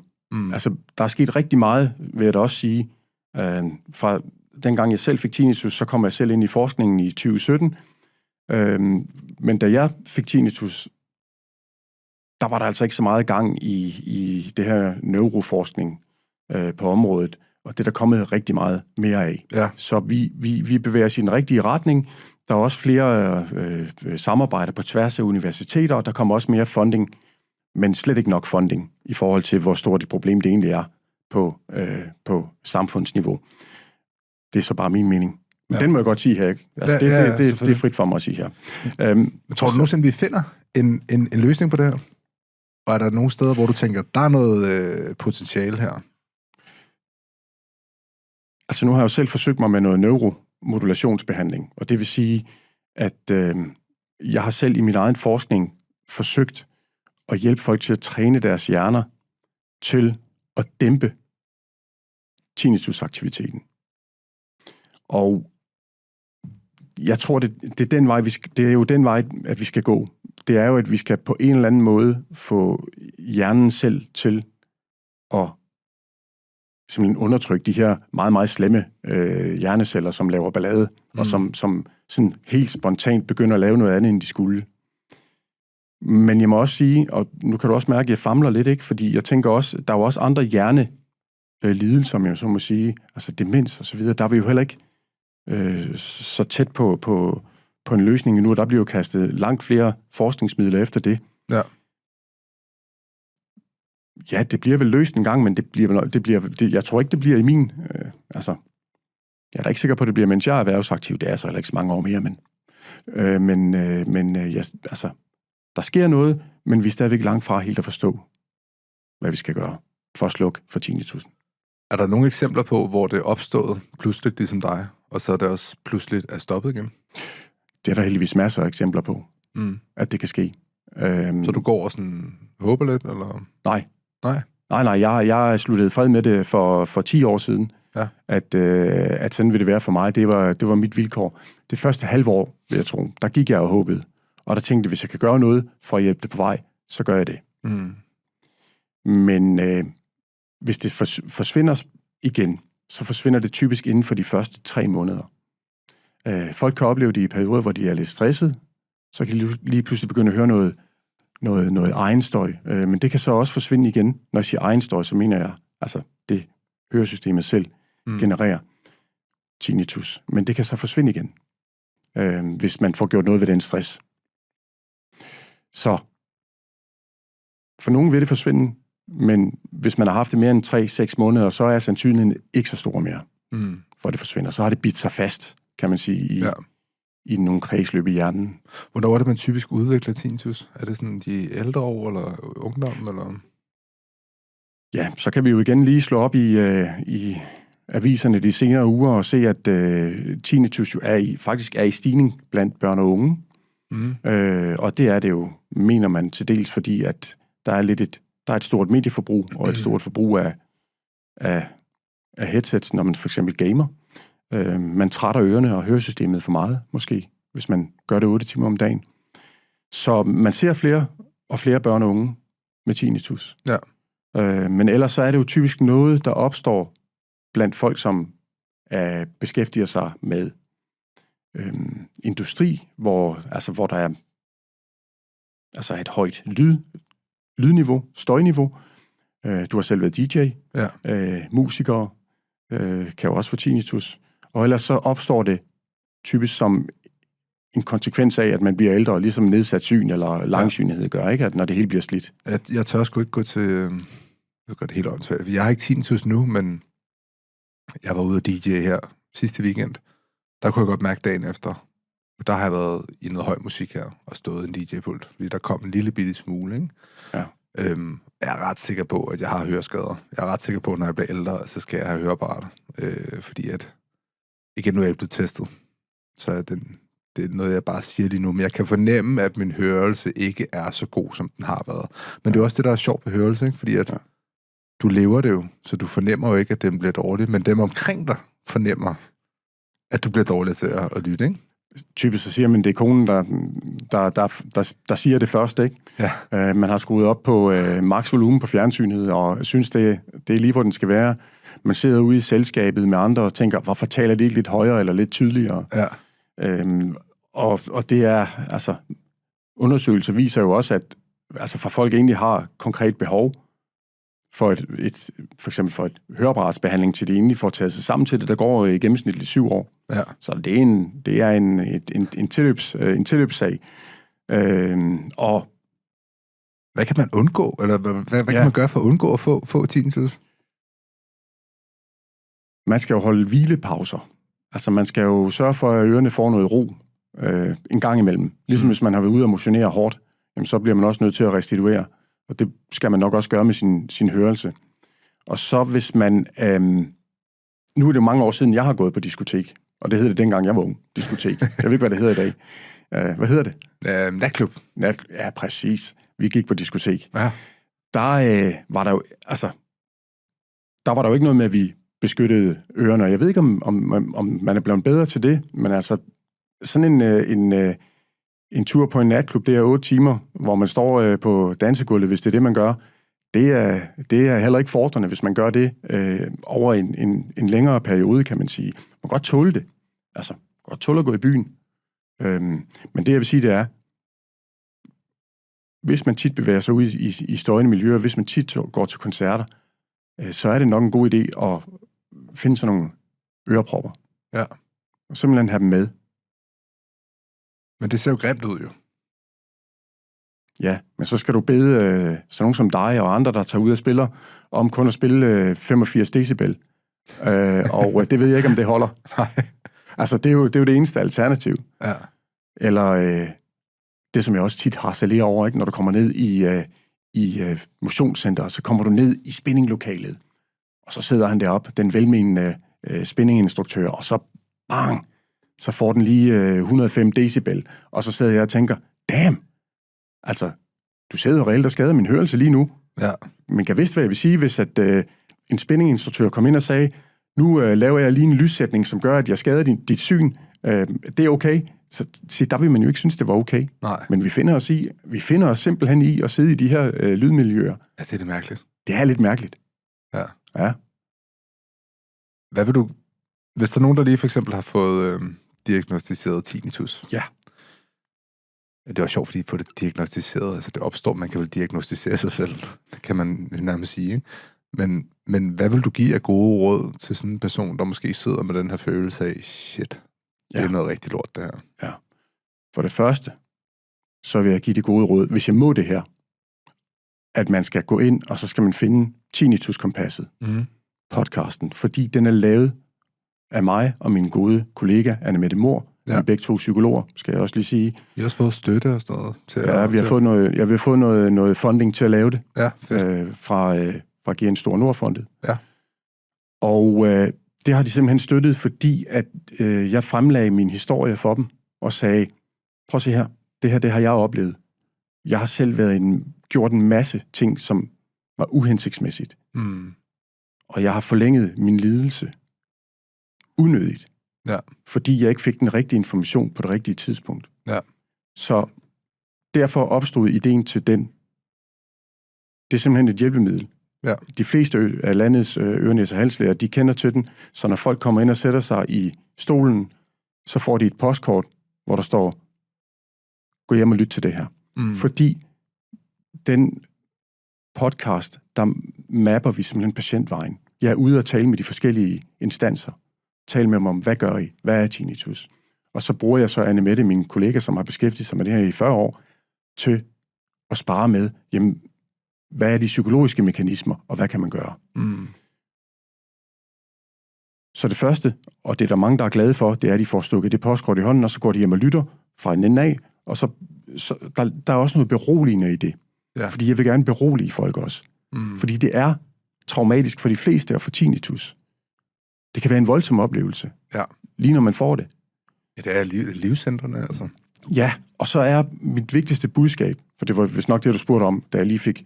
Altså, der er sket rigtig meget, vil jeg da også sige. Fra dengang jeg selv fik tinnitus, så kom jeg selv ind i forskningen i 2017. Men da jeg fik tinnitus, der var der altså ikke så meget gang i det her neuroforskning på området. Og det er der kommet rigtig meget mere af. Ja. Så vi bevæger os i den rigtige retning. Der er også flere samarbejder på tværs af universiteter, og der kommer også mere funding, men slet ikke nok funding i forhold til, hvor stort et problem det egentlig er på samfundsniveau. Det er så bare min mening. Men den må jeg godt sige her, ikke? Altså, det er frit for mig at sige her. Tror du nogensinde, vi finder en løsning på det her? Og er der nogle steder, hvor du tænker, der er noget potentiale her? Altså, nu har jeg jo selv forsøgt mig med noget neuromodulationsbehandling, og det vil sige, at jeg har selv i min egen forskning forsøgt at hjælpe folk til at træne deres hjerner til at dæmpe tinnitusaktiviteten. Og jeg tror, det er den vej, det er jo den vej, at vi skal gå. Det er jo, at vi skal på en eller anden måde få hjernen selv til at simpelthen undertrykke de her meget, meget slemme hjerneceller, som laver ballade, og som sådan helt spontant begynder at lave noget andet, end de skulle. Men jeg må også sige, og nu kan du også mærke, at jeg famler lidt, ikke? Fordi jeg tænker også, der er jo også andre hjernelidelser, som jeg så må sige, altså demens og så videre, der er vi jo heller ikke så tæt på en løsning endnu, og der bliver jo kastet langt flere forskningsmidler efter det. Ja. Ja, det bliver vel løst en gang, men jeg tror ikke, det bliver i min... jeg er da ikke sikker på, at det bliver, mens jeg er erhvervsaktiv. Det er så heller ikke så mange år mere, der sker noget, men vi er stadigvæk langt fra helt at forstå, hvad vi skal gøre for at slukke for tinnitus. Er der nogle eksempler på, hvor det er opstået pludseligt, ligesom dig, og så er det også pludseligt er stoppet igen? Det er der heldigvis masser af eksempler på, at det kan ske. Så du går og sådan håber lidt, eller? Nej. Nej, jeg sluttede fred med det for 10 år siden, ja. at sådan vil det være for mig. Det var mit vilkår. Det første halve år, vil jeg tro, der gik jeg og håbede. Og der tænkte, hvis jeg kan gøre noget for at hjælpe det på vej, så gør jeg det. Men hvis det forsvinder igen, så forsvinder det typisk inden for de første 3 måneder. Folk kan opleve det i perioder, hvor de er lidt stresset, så kan de lige pludselig begynde at høre noget egenstøj. Men det kan så også forsvinde igen. Når jeg siger egenstøj, så mener jeg, altså det høresystemet selv genererer tinnitus. Men det kan så forsvinde igen, hvis man får gjort noget ved den stress. Så for nogen vil det forsvinde, men hvis man har haft det mere end 3-6 måneder, så er sandsynligheden ikke så stor mere, for det forsvinder. Så har det bidt sig fast, kan man sige, i nogle kredsløb i hjernen. Hvornår er det, man typisk udvikler tinnitus? Er det sådan de ældre år, eller ungdom, eller? Ja, så kan vi jo igen lige slå op i aviserne de senere uger og se, at tinnitus jo faktisk er i stigning blandt børn og unge. Og det er det jo, mener man til dels, fordi at der er et stort medieforbrug og et stort forbrug af headsets, når man for eksempel gamer. Man trætter ørerne og høresystemet for meget, måske, hvis man gør det 8 timer om dagen. Så man ser flere og flere børn og unge med tinnitus. Ja. Men ellers så er det jo typisk noget, der opstår blandt folk, som beskæftiger sig med industri, hvor der er et højt lydniveau, støjniveau. Du har selv været DJ. Ja. Musikere kan jo også få tinnitus. Og ellers så opstår det typisk som en konsekvens af, at man bliver ældre, ligesom nedsat syn eller langsynlighed gør, ikke? At når det hele bliver slidt. Jeg tør sgu ikke gå til... Jeg gør det helt åndssvagt. Jeg har ikke tinnitus nu, men jeg var ude og DJ her sidste weekend. Der kunne jeg godt mærke dagen efter. Der har jeg været i noget høj musik her, og stået en DJ-pult, fordi der kom en lille bitte smule, ikke? Ja. Jeg er ret sikker på, at jeg har høreskader. Jeg er ret sikker på, at når jeg bliver ældre, så skal jeg have høreapparater. Fordi at... Igen, nu er jeg blevet testet. Så det er noget, jeg bare siger lige nu. Men jeg kan fornemme, at min hørelse ikke er så god, som den har været. Men det er også det, der er sjovt ved hørelse, ikke? Fordi at du lever det jo, så du fornemmer jo ikke, at den bliver dårlig. Men dem omkring dig fornemmer, at du bliver dårlig til at lytte, ikke? Typisk så siger man, det er konen, der siger det først, ikke? Ja. Man har skruet op på max volumen på fjernsynet, og synes, det er lige, hvor den skal være. Man sidder ude i selskabet med andre og tænker, hvorfor taler de ikke lidt højere eller lidt tydeligere? Ja. Og det er, altså, undersøgelser viser jo også, at for folk egentlig har konkret behov for for eksempel for et høreapparatsbehandling, til det egentlig får taget sig sammen til det, der går i gennemsnitligt 7 år. Ja. Så det er en tilløbssag. Og hvad kan man undgå? Eller hvad kan man gøre for at undgå at få tinnitus? Man skal jo holde hvilepauser. Altså, man skal jo sørge for, at ørerne får noget ro en gang imellem. Ligesom hvis man har været ude og motionere hårdt, jamen, så bliver man også nødt til at restituere. Og det skal man nok også gøre med sin hørelse. Og så hvis man... nu er det jo mange år siden, jeg har gået på diskotek. Og det hed det dengang, jeg var ung. Diskotek. Jeg ved ikke, hvad det hedder i dag. Hvad hedder det? Natklub. Ja, præcis. Vi gik på diskotek. Ja. Der var der jo... Altså, der var der jo ikke noget med, at vi beskyttede ørerne. Jeg ved ikke, om man er blevet bedre til det, men altså, sådan en tur på en natklub, det er 8 timer, hvor man står på dansegulvet, hvis det er det, man gør. Det er heller ikke fordrende, hvis man gør det over en længere periode, kan man sige. Man kan godt tåle det. Altså, godt tåle at gå i byen. Men det, jeg vil sige, det er, hvis man tit bevæger sig ud i støjende miljøer, hvis man tit går til koncerter, så er det nok en god idé at finde sådan nogle ørepropper. Ja. Og simpelthen have dem med. Men det ser jo grimt ud, jo. Ja, men så skal du bede sådan nogen som dig og andre, der tager ud og spiller, om kun at spille 85 decibel. Og det ved jeg ikke, om det holder. Nej. Altså, det er jo det eneste alternativ. Ja. Eller det, som jeg også tit harcelerer over, ikke? Når du kommer ned i motionscenter, så kommer du ned i spinninglokalet, og så sidder han deroppe, den velmenende spinninginstruktør, og så bang, så får den lige 105 decibel, og så sidder jeg og tænker, damn, altså, du sidder jo reelt og skader min hørelse lige nu. Ja. Men kan vidst, hvad jeg vil sige, hvis at en spinninginstruktør kom ind og sagde, nu laver jeg lige en lyssætning, som gør, at jeg skader dit syn. Det er okay. Så der vil man jo ikke synes, det var okay. Nej. Men vi finder os simpelthen i at sidde i de her lydmiljøer. Ja, det er det mærkeligt. Det er lidt mærkeligt. Ja. Ja. Hvad vil du... Hvis der er nogen, der lige for eksempel har fået diagnostiseret tinnitus. Ja. Det er også sjovt, fordi på det diagnostiseret, altså det opstår, man kan vel diagnostisere sig selv. Det kan man nærmest sige, ikke? Men hvad vil du give af gode råd til sådan en person, der måske sidder med den her følelse af, shit, det er noget rigtig lort, det her. Ja. For det første, så vil jeg give det gode råd, hvis jeg må det her, at man skal gå ind, og så skal man finde Tinnitus-kompasset, podcasten, fordi den er lavet af mig og min gode kollega, Anne-Mette Mohr. Vi er begge to psykologer, skal jeg også lige sige. Vi har også fået støtte og sådan noget. Vi har fået noget funding til at lave det. Ja, fra GN Store Nordfondet. Ja. Og det har de simpelthen støttet, fordi at jeg fremlagde min historie for dem, og sagde, prøv at se her, det har jeg oplevet. Jeg har selv gjort en masse ting, som var uhensigtsmæssigt. Og jeg har forlænget min lidelse unødigt. Ja. Fordi jeg ikke fik den rigtige information på det rigtige tidspunkt. Ja. Så derfor opstod ideen til den. Det er simpelthen et hjælpemiddel. Ja. De fleste af landets øre-næse- og halslæger, de kender til den, så når folk kommer ind og sætter sig i stolen, så får de et postkort, hvor der står, gå hjem og lyt til det her. Fordi den podcast, der mapper vi simpelthen patientvejen. Jeg er ude og tale med de forskellige instanser. Tale med dem om, hvad gør I? Hvad er tinnitus? Og så bruger jeg så Anne-Mette, min kollega, som har beskæftiget sig med det her i 40 år, til at spare med, jamen, hvad er de psykologiske mekanismer, og hvad kan man gøre? Så det første, og det er der mange, der er glade for, det er, at de får stukket det postkort i hånden, og så går de hjem og lytter fra en ende af, og så der er også noget beroligende i det. Ja. Fordi jeg vil gerne berolige folk også. Fordi det er traumatisk for de fleste at få tinnitus. Det kan være en voldsom oplevelse. Ja. Lige når man får det. Ja, det er livscentrene, altså. Ja, og så er mit vigtigste budskab, for det var vist nok det, du spurgte om, da jeg lige fik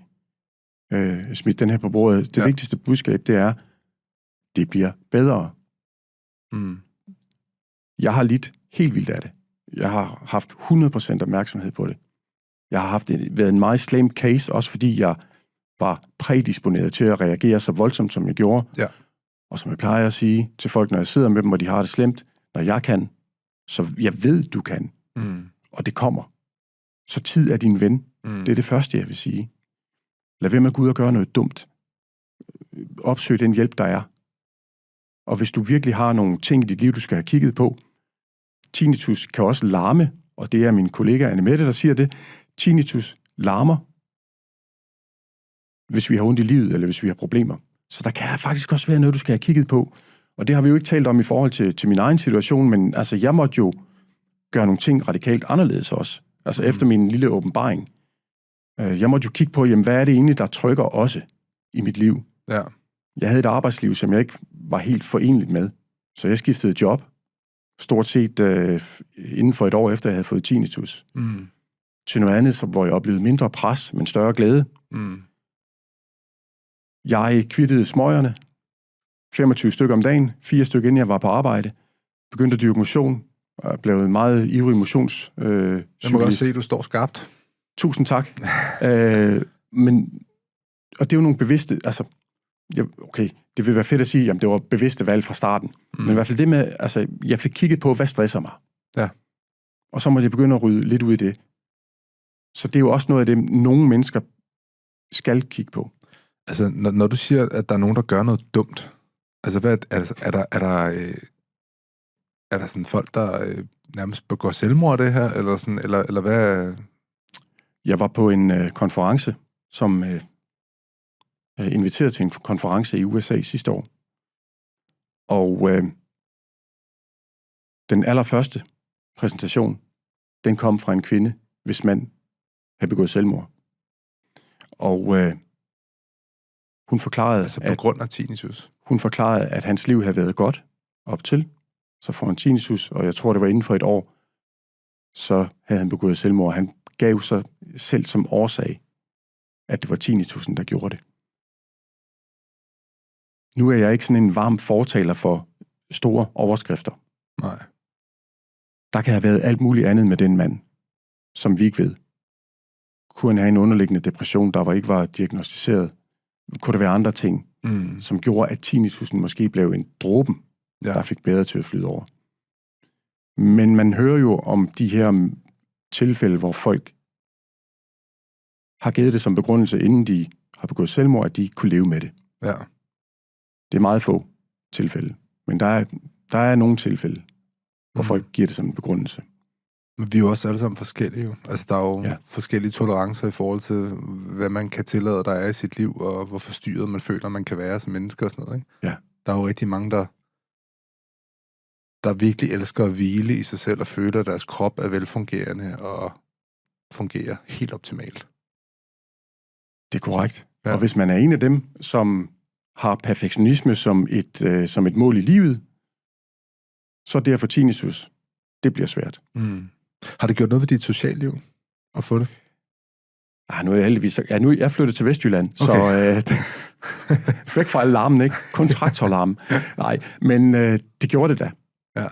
smidt den her på bordet. Det vigtigste budskab, det er, det bliver bedre. Jeg har lidt helt vildt af det. Jeg har haft 100% opmærksomhed på det. Jeg har været en meget slem case, også fordi jeg var prædisponeret til at reagere så voldsomt, som jeg gjorde. Ja. Og som jeg plejer at sige til folk, når jeg sidder med dem, og de har det slemt, når jeg kan, så jeg ved, du kan. Og det kommer. Så tid er din ven. Det er det første, jeg vil sige. Lad være med at gå ud og gøre noget dumt. Opsøg den hjælp, der er. Og hvis du virkelig har nogle ting i dit liv, du skal have kigget på, tinnitus kan også larme, og det er min kollega Anne-Mette, der siger det. Tinnitus larmer, hvis vi har ondt i livet, eller hvis vi har problemer. Så der kan faktisk også være noget, du skal have kigget på. Og det har vi jo ikke talt om i forhold til min egen situation, men altså, jeg måtte jo gøre nogle ting radikalt anderledes også. Altså efter min lille åbenbaring. Jeg måtte jo kigge på, jamen, hvad er det egentlig, der trykker også i mit liv? Ja. Jeg havde et arbejdsliv, som jeg ikke var helt forenligt med. Så jeg skiftede job. Stort set inden for et år efter, jeg havde fået tinnitus. Til noget andet, hvor jeg oplevede mindre pres, men større glæde. Jeg kvittede smøgerne. 25 stykker om dagen. 4 stykker inden jeg var på arbejde. Begyndte at dyrke motion. Og blev en meget ivrig motionscyklist. Jeg må godt se, at du står skarpt. Tusind tak. Og det er jo nogle bevidste... Altså, okay, det vil være fedt at sige, jamen det var bevidste valg fra starten. Men i hvert fald det med... Altså, jeg fik kigget på, hvad stresser mig. Ja. Og så måtte jeg begynde at rydde lidt ud i det. Så det er jo også noget af det, nogle mennesker skal kigge på. Altså, når du siger, at der er nogen, der gør noget dumt, altså, hvad, er der sådan folk, der nærmest begår selvmord af det her, eller sådan, eller hvad? Jeg var på en konference, som inviteret til en konference i USA sidste år. Og den allerførste præsentation, den kom fra en kvinde, hvis mand havde begået selvmord. Og hun forklarede, altså på grund af tinnitus? Hun forklarede, at hans liv havde været godt op til. Så får han tinnitus, og jeg tror, det var inden for et år, så havde han begået selvmord. Han gav sig selv som årsag, at det var tinnitusen, der gjorde det. Nu er jeg ikke sådan en varm fortaler for store overskrifter. Nej. Der kan have været alt muligt andet med den mand, som vi ikke ved. Kunne han have en underliggende depression, der ikke var diagnostiseret? Kunne der være andre ting, som gjorde, at tinnitusen måske blev en dråben, der fik bedre til at flyde over? Men man hører jo om de her tilfælde, hvor folk har givet det som begrundelse, inden de har begået selvmord, at de kunne leve med det. Ja. Det er meget få tilfælde. Men der er nogle tilfælde, hvor folk giver det som en begrundelse. Men vi er jo også alle sammen forskellige. Jo. Altså, der er jo forskellige tolerancer i forhold til, hvad man kan tillade, der er i sit liv, og hvor forstyrret man føler, man kan være som menneske og sådan noget. Ikke? Ja. Der er jo rigtig mange, der virkelig elsker at hvile i sig selv og føler, at deres krop er velfungerende og fungerer helt optimalt. Det er korrekt. Ja. Og hvis man er en af dem, som har perfektionisme som et mål i livet, så derfor tinnitus, det bliver svært. Har det gjort noget ved dit sociale liv at få det? Nu er jeg heldigvis... nu er jeg flyttet til Vestjylland, okay. Så væk fra alarmen, ikke? Kun traktorlarmen. Nej, men det gjorde det da. Ja.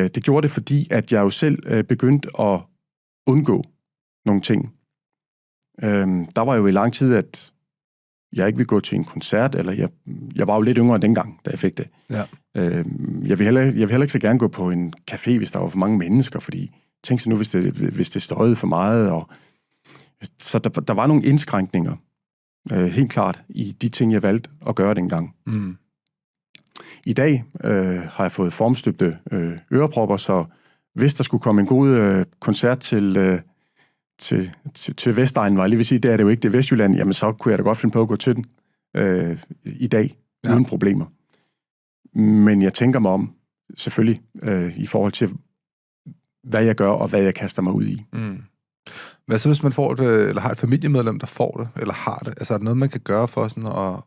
Det gjorde det, fordi at jeg jo selv begyndte at undgå nogle ting. Der var jo i lang tid, at jeg ikke ville gå til en koncert, eller jeg var jo lidt yngre dengang, da jeg fik det. Ja. Jeg vil heller ikke så gerne gå på en café, hvis der var for mange mennesker, fordi tænk så nu, hvis det støjede for meget. Og så der var nogle indskrænkninger, helt klart, i de ting, jeg valgte at gøre dengang. I dag har jeg fået formstøbte ørepropper, så hvis der skulle komme en god koncert til Vestegnen, var jeg lige vil sige, det er det jo ikke, det er Vestjylland, jamen så kunne jeg da godt finde på at gå til den i dag, uden problemer. Men jeg tænker mig om, selvfølgelig, i forhold til, hvad jeg gør, og hvad jeg kaster mig ud i. Hvad så, hvis man får det, eller har et familiemedlem, der får det, eller har det? Altså, er der noget, man kan gøre for sådan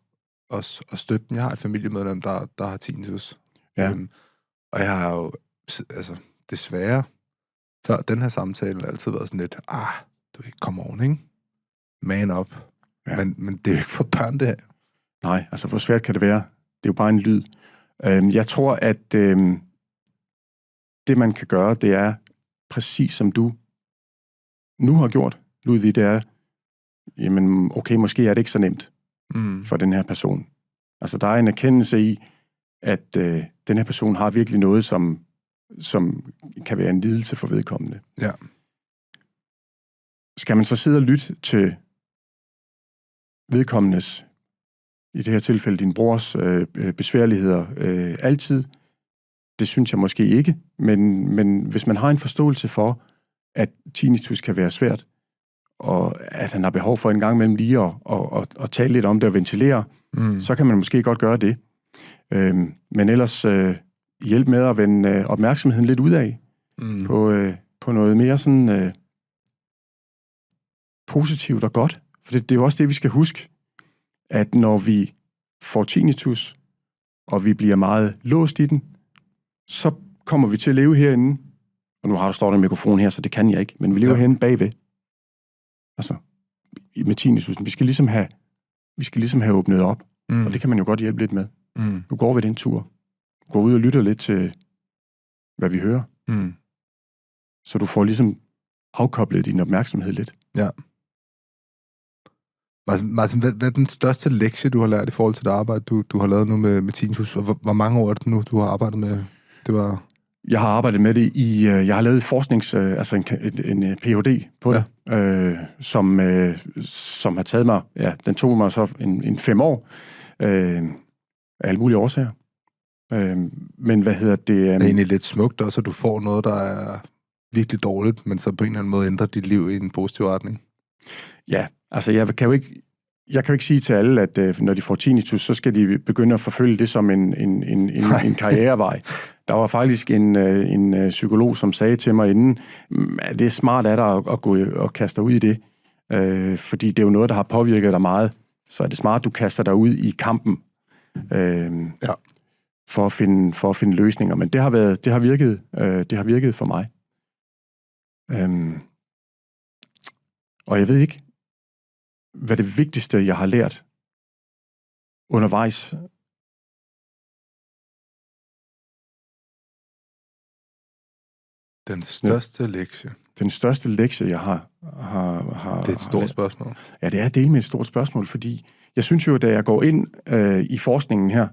at støtte dem? Jeg har et familiemedlem, der har tinnitus. Ja. Og jeg har jo, altså, desværre, før den her samtale, altid været sådan lidt, du ikke komme oven, ikke? Man op. Ja. Men det er jo ikke for børn, det her. Nej, altså, hvor svært kan det være? Det er jo bare en lyd. Jeg tror, at det, man kan gøre, det er præcis som du nu har gjort, Ludvig, det er, jamen, okay, måske er det ikke så nemt for den her person. Altså, der er en erkendelse i, at den her person har virkelig noget, som kan være en lidelse for vedkommende. Ja. Skal man så sidde og lytte til vedkommendes, i det her tilfælde din brors besværligheder altid? Det synes jeg måske ikke, men hvis man har en forståelse for, at tinnitus kan være svært, og at han har behov for en gang imellem lige at tale lidt om det og ventilere, så kan man måske godt gøre det. Men ellers hjælp med at vende opmærksomheden lidt ud af på noget mere sådan positivt og godt. For det er jo også det, vi skal huske, at når vi får tinnitus, og vi bliver meget låst i den, så kommer vi til at leve herinde. Og nu står der en mikrofon her, så det kan jeg ikke, men vi lever herinde bagved. Altså, med tinnitusen. Vi skal ligesom have åbnet op, og det kan man jo godt hjælpe lidt med. Nu går vi den tur. Gå ud og lytter lidt til, hvad vi hører. Så du får ligesom afkoblet din opmærksomhed lidt. Ja. Martin, hvad er den største lektie, du har lært i forhold til det arbejde, du har lavet nu med tinnitus? Og hvor mange år er det nu, du har arbejdet med? Det var... Jeg har arbejdet med det jeg har lavet altså en Ph.D. på det, som har taget mig, den tog mig så en 5 år, af alle mulige årsager. Men hvad hedder det? Det er egentlig lidt smukt også, at du får noget, der er virkelig dårligt, men så på en eller anden måde ændrer dit liv i en positiv retning. Ja, altså jeg kan jo ikke sige til alle, at når de får tinnitus, så skal de begynde at forfølge det som en karrierevej. Der var faktisk en psykolog, som sagde til mig inden, at det er smart af dig at gå og kaste dig ud i det, fordi det er jo noget, der har påvirket dig meget. Så er det smart, at du kaster dig ud i kampen for at finde løsninger. Men det har virket for mig. Og jeg ved ikke, hvad det vigtigste, jeg har lært undervejs. Den største lektie. Den største lektie, jeg har det er et stort spørgsmål. Ja, det er delt med et stort spørgsmål, fordi jeg synes jo, da jeg går ind i forskningen her,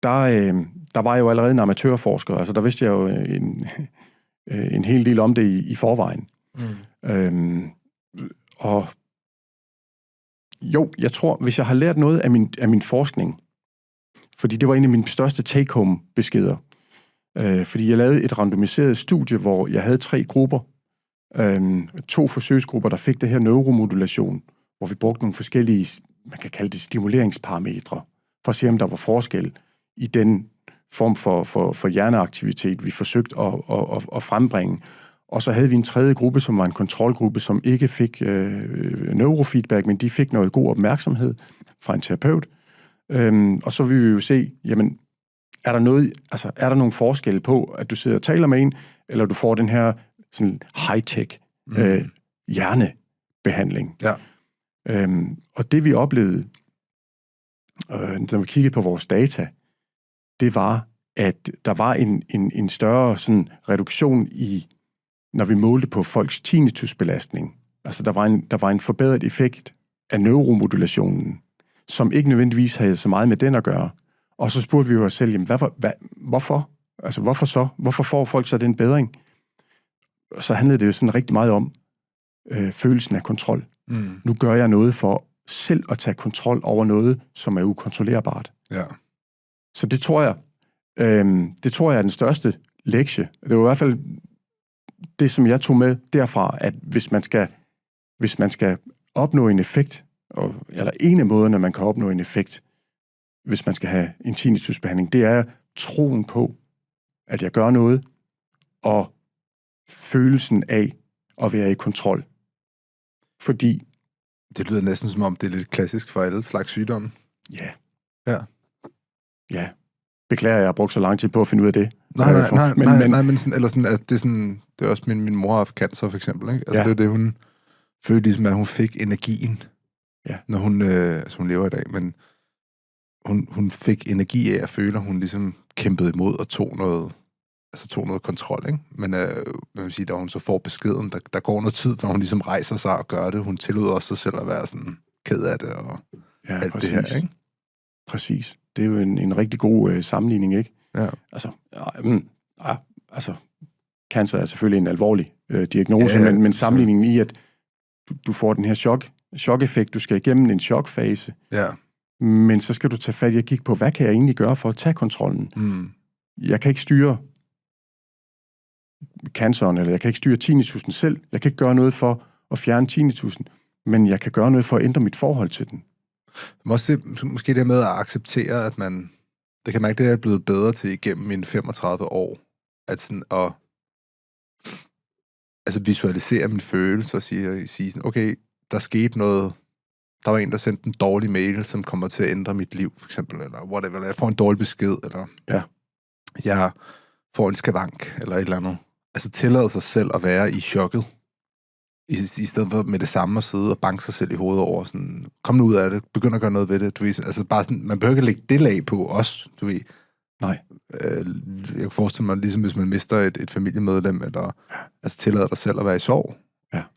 der var jeg jo allerede en amatørforsker. Altså, der vidste jeg jo en hel del om det i forvejen. Og jo, jeg tror, hvis jeg har lært noget af min forskning, fordi det var en af mine største take-home-beskeder, fordi jeg lavede et randomiseret studie, hvor jeg havde 3 grupper, 2 forsøgsgrupper, der fik det her neuromodulation, hvor vi brugte nogle forskellige, man kan kalde det stimuleringsparametre, for at se, om der var forskel i den form for hjerneaktivitet, vi forsøgte at frembringe. Og så havde vi en 3. gruppe, som var en kontrolgruppe, som ikke fik neurofeedback, men de fik noget god opmærksomhed fra en terapeut. Og så vil vi jo se, jamen, er der nogle forskelle på, at du sidder og taler med en, eller du får den her sådan high-tech hjernebehandling. Ja. Og det vi oplevede, når vi kiggede på vores data, det var, at der var en større sådan reduktion i, når vi målte på folks tinnitusbelastning. Altså der var en forbedret effekt af neuromodulationen, som ikke nødvendigvis havde så meget med den at gøre. Og så spurgte vi jo os selv, jamen, hvorfor? Altså hvorfor så? Hvorfor får folk så den bedring? Og så handlede det jo sådan rigtig meget om følelsen af kontrol. Nu gør jeg noget for selv at tage kontrol over noget, som er ukontrollerbart. Ja. Så det tror jeg er den største lektie. Det var i hvert fald det, som jeg tog med derfra, at hvis man skal opnå en effekt, eller en af måderne, man kan opnå en effekt, hvis man skal have en tinnitusbehandling, det er troen på, at jeg gør noget, og følelsen af at være i kontrol. Fordi det lyder næsten som om, det er lidt klassisk for alle slags sygdomme. Ja. Ja. Ja. Beklager, jeg har brugt så lang tid på at finde ud af det. Nej, men sådan, eller sådan, at det er sådan, det er også min mor har haft cancer, for eksempel, ikke? Altså, det er det, hun følte ligesom, at hun fik energien, når hun lever i dag, men hun fik energi af at føle, at hun ligesom kæmpede imod og tog noget kontrol, ikke? Men man vil sige, da hun så får beskeden, der går noget tid, når hun ligesom rejser sig og gør det. Hun tillod også sig selv at være sådan ked af det og alt præcis. Det her, ikke? Præcis. Det er jo en rigtig god sammenligning, ikke? Ja. Altså, cancer er selvfølgelig en alvorlig diagnose, men sammenligningen i, at du får den her chok-effekt, du skal igennem en chokfase, men så skal du tage fat i at kigge på, hvad kan jeg egentlig gøre for at tage kontrollen? Jeg kan ikke styre canceren, eller jeg kan ikke styre tinnitusen selv. Jeg kan ikke gøre noget for at fjerne tinnitusen, men jeg kan gøre noget for at ændre mit forhold til den. Måske det med at acceptere, at man, det kan mærke, det er blevet bedre til igennem mine 35 år, at sådan at visualisere min følelse og sige sådan, okay, der skete noget, der var en, der sendte en dårlig mail, som kommer til at ændre mit liv, for eksempel, eller whatever, eller jeg får en dårlig besked, eller jeg får en skavank, eller et eller andet. Altså tillade sig selv at være i chokket, i stedet for med det samme at sidde og banke sig selv i hovedet over, sådan, kom nu ud af det, begynd at gøre noget ved det, du ved, altså bare sådan, man behøver ikke lægge det lag på os, du ved. Nej. Jeg kan forestille mig, ligesom hvis man mister et familiemedlem, eller altså tillader dig selv at være i sorg,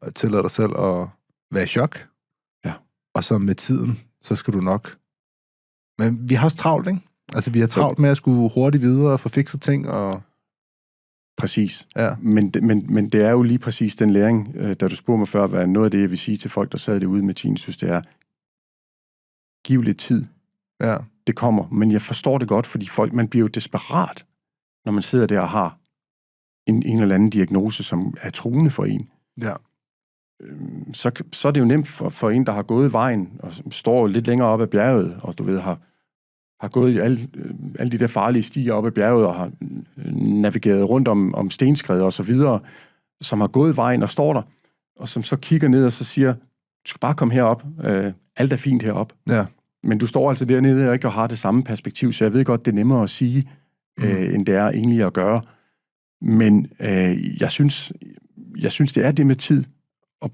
og tillader dig selv at være i chok, og så med tiden, så skal du nok. Men vi har også travlt, ikke? Altså vi har travlt med at skulle hurtigt videre og få fikset ting, og Præcis. Ja. Men det er jo lige præcis den læring, da du spurgte mig før, hvad noget af det, jeg vil sige til folk, der sad derude med tinnitus, det er, giv lidt tid. Ja. Det kommer. Men jeg forstår det godt, fordi man bliver jo desperat, når man sidder der og har en eller anden diagnose, som er truende for en. Ja. Så er det jo nemt for en, der har gået vejen, og står lidt længere op ad bjerget, og du ved, har gået i alle de der farlige stier op ad bjerget, og har navigeret rundt om stenskred og så videre, som har gået vejen og står der, og som så kigger ned og så siger, du skal bare komme herop, alt er fint herop. Ja. Men du står altså dernede og ikke har det samme perspektiv, så jeg ved godt, det er nemmere at sige, end det er egentlig at gøre. Men jeg synes, det er det med tid, at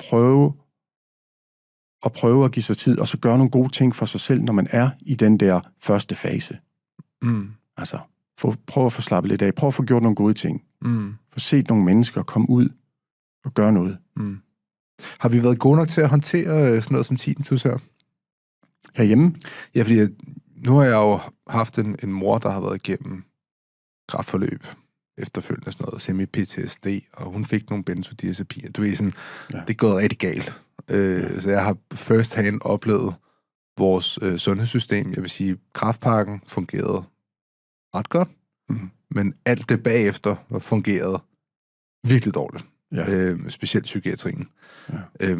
prøve at give sig tid, og så gøre nogle gode ting for sig selv, når man er i den der første fase. Altså, prøv at få slappet lidt af, prøv at få gjort nogle gode ting. Få set nogle mennesker komme ud og gøre noget. Har vi været gode nok til at håndtere sådan noget som tinnitus her? Herhjemme? Ja, fordi nu har jeg jo haft en mor, der har været igennem kræftforløb, efterfølgende sådan noget semi-PTSD, og hun fik nogle benzodiazepiner. Du ved sådan, det er gået rigtig galt. Så jeg har first hand oplevet vores sundhedssystem. Jeg vil sige, kræftpakken fungerede ret godt, men alt det bagefter var fungeret virkelig dårligt. Ja. Specielt psykiatrien. Ja.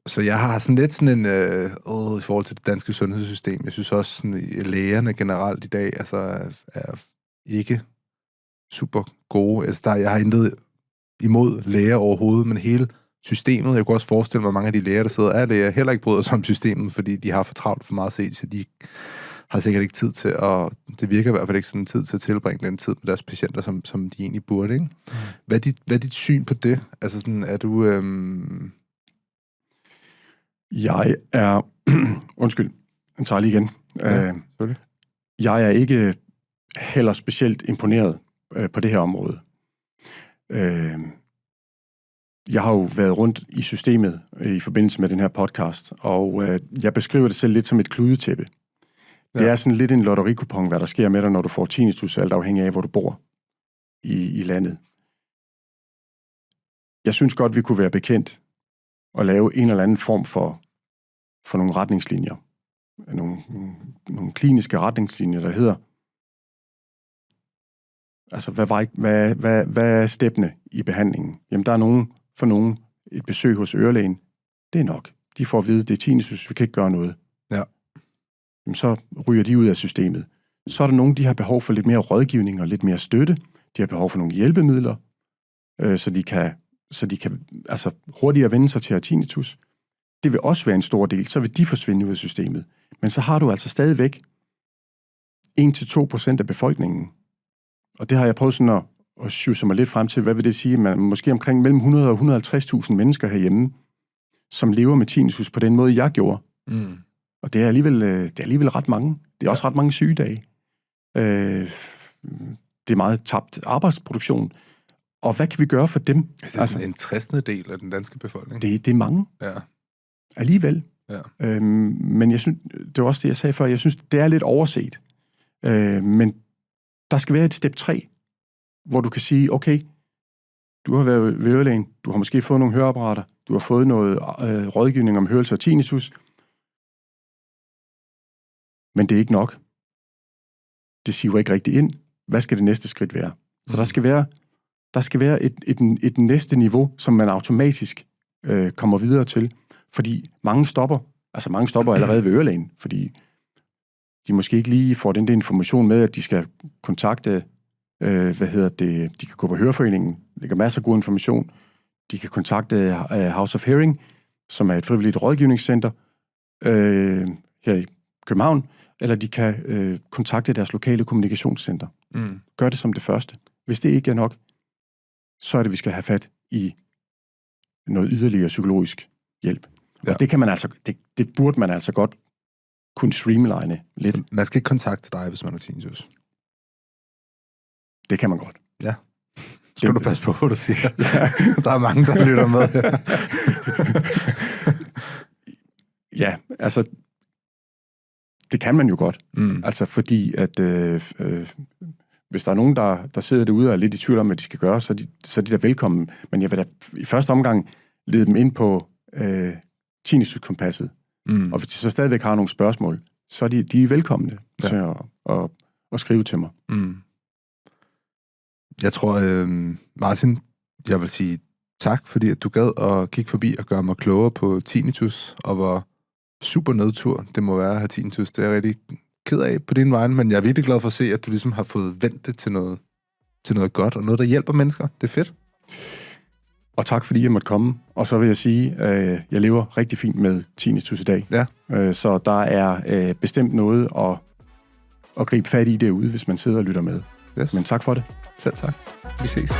Så jeg har sådan lidt sådan en i forhold til det danske sundhedssystem. Jeg synes også, sådan, lægerne generelt i dag altså, er ikke super gode. Altså, jeg har intet imod læger overhovedet, men hele systemet, jeg kunne også forestille mig, at mange af de læger, der sidder, er læger, heller ikke bryder sig om systemet, fordi de har for travlt for meget set, så de har sikkert ikke tid til at, det virker i hvert fald ikke sådan tid til at tilbringe den tid med deres patienter, som de egentlig burde, ikke? Hvad er dit syn på det? Altså sådan, er du... Jeg er... Undskyld, jeg tager lige igen. Jeg er ikke heller specielt imponeret på det her område. Jeg har jo været rundt i systemet i forbindelse med den her podcast, og jeg beskriver det selv lidt som et kludetæppe. Det er sådan lidt en lotterikupon, hvad der sker med dig, når du får tinnitus, alt afhængig af, hvor du bor i landet. Jeg synes godt, vi kunne være bekendt og lave en eller anden form for nogle retningslinjer. Nogle kliniske retningslinjer, der hedder, altså, hvad er steppene i behandlingen? Jamen, der er for nogen et besøg hos ørelægen. Det er nok. De får at vide, det er tinnitus, vi kan ikke gøre noget. Ja. Jamen, så ryger de ud af systemet. Så er der nogen, de har behov for lidt mere rådgivning og lidt mere støtte. De har behov for nogle hjælpemidler, så de kan altså, hurtigere vende sig til at have tinnitus. Det vil også være en stor del. Så vil de forsvinde ud af systemet. Men så har du altså stadigvæk 1-2% af befolkningen. Og det har jeg prøvet sådan at sjusse mig lidt frem til. Hvad vil det sige? Man måske omkring mellem 100 og 150.000 mennesker herhjemme, som lever med tinnitus på den måde, jeg gjorde. Og det er alligevel ret mange. Det er også ret mange sygedage. Det er meget tabt arbejdsproduktion. Og hvad kan vi gøre for dem? Det er altså en 60. af den danske befolkning. Det er mange. Ja. Alligevel. Ja. Men jeg synes, det var også det, jeg sagde før, jeg synes, det er lidt overset. Men der skal være et step 3, hvor du kan sige, okay, du har været ved ørelægen, du har måske fået nogle høreapparater, du har fået noget rådgivning om hørelse og tinnitus, men det er ikke nok. Det siver ikke rigtig ind. Hvad skal det næste skridt være? Så der skal være et næste niveau, som man automatisk kommer videre til, fordi mange stopper allerede ved ørelægen, fordi de måske ikke lige får den der information med, at de skal kontakte, de kan gå på Høreforeningen, der ligger masser af god information, de kan kontakte House of Hearing, som er et frivilligt rådgivningscenter her i København, eller de kan kontakte deres lokale kommunikationscenter. Gør det som det første. Hvis det ikke er nok, så er det, vi skal have fat i noget yderligere psykologisk hjælp. Ja. Og det kan man altså, det burde man altså godt kunne streamline lidt. Man skal ikke kontakte dig, hvis man har tinnitus. Det kan man godt. Ja. Skal du passe på, hvad du siger. Der er mange, der lytter med. Ja, altså, det kan man jo godt. Altså, fordi at hvis der er nogen, der sidder derude og er lidt i tvivl om, hvad de skal gøre, så er de da velkommen. Men jeg vil da i første omgang lede dem ind på Tinnitus-kompasset. Og hvis de så stadigvæk har nogle spørgsmål, så er de velkomne til at skrive til mig. Jeg tror, Martin, jeg vil sige tak, fordi at du gad at kigge forbi og gøre mig klogere på tinnitus, og hvor super nedtur det må være at have tinnitus. Det er jeg rigtig ked af på din vej, men jeg er virkelig glad for at se, at du ligesom har fået vendt det til noget godt, og noget, der hjælper mennesker. Det er fedt. Og tak, fordi jeg måtte komme. Og så vil jeg sige, at jeg lever rigtig fint med tinnitus i dag. Ja. Så der er bestemt noget at gribe fat i derude, hvis man sidder og lytter med. Yes. Men tak for det. Selv tak. Vi ses.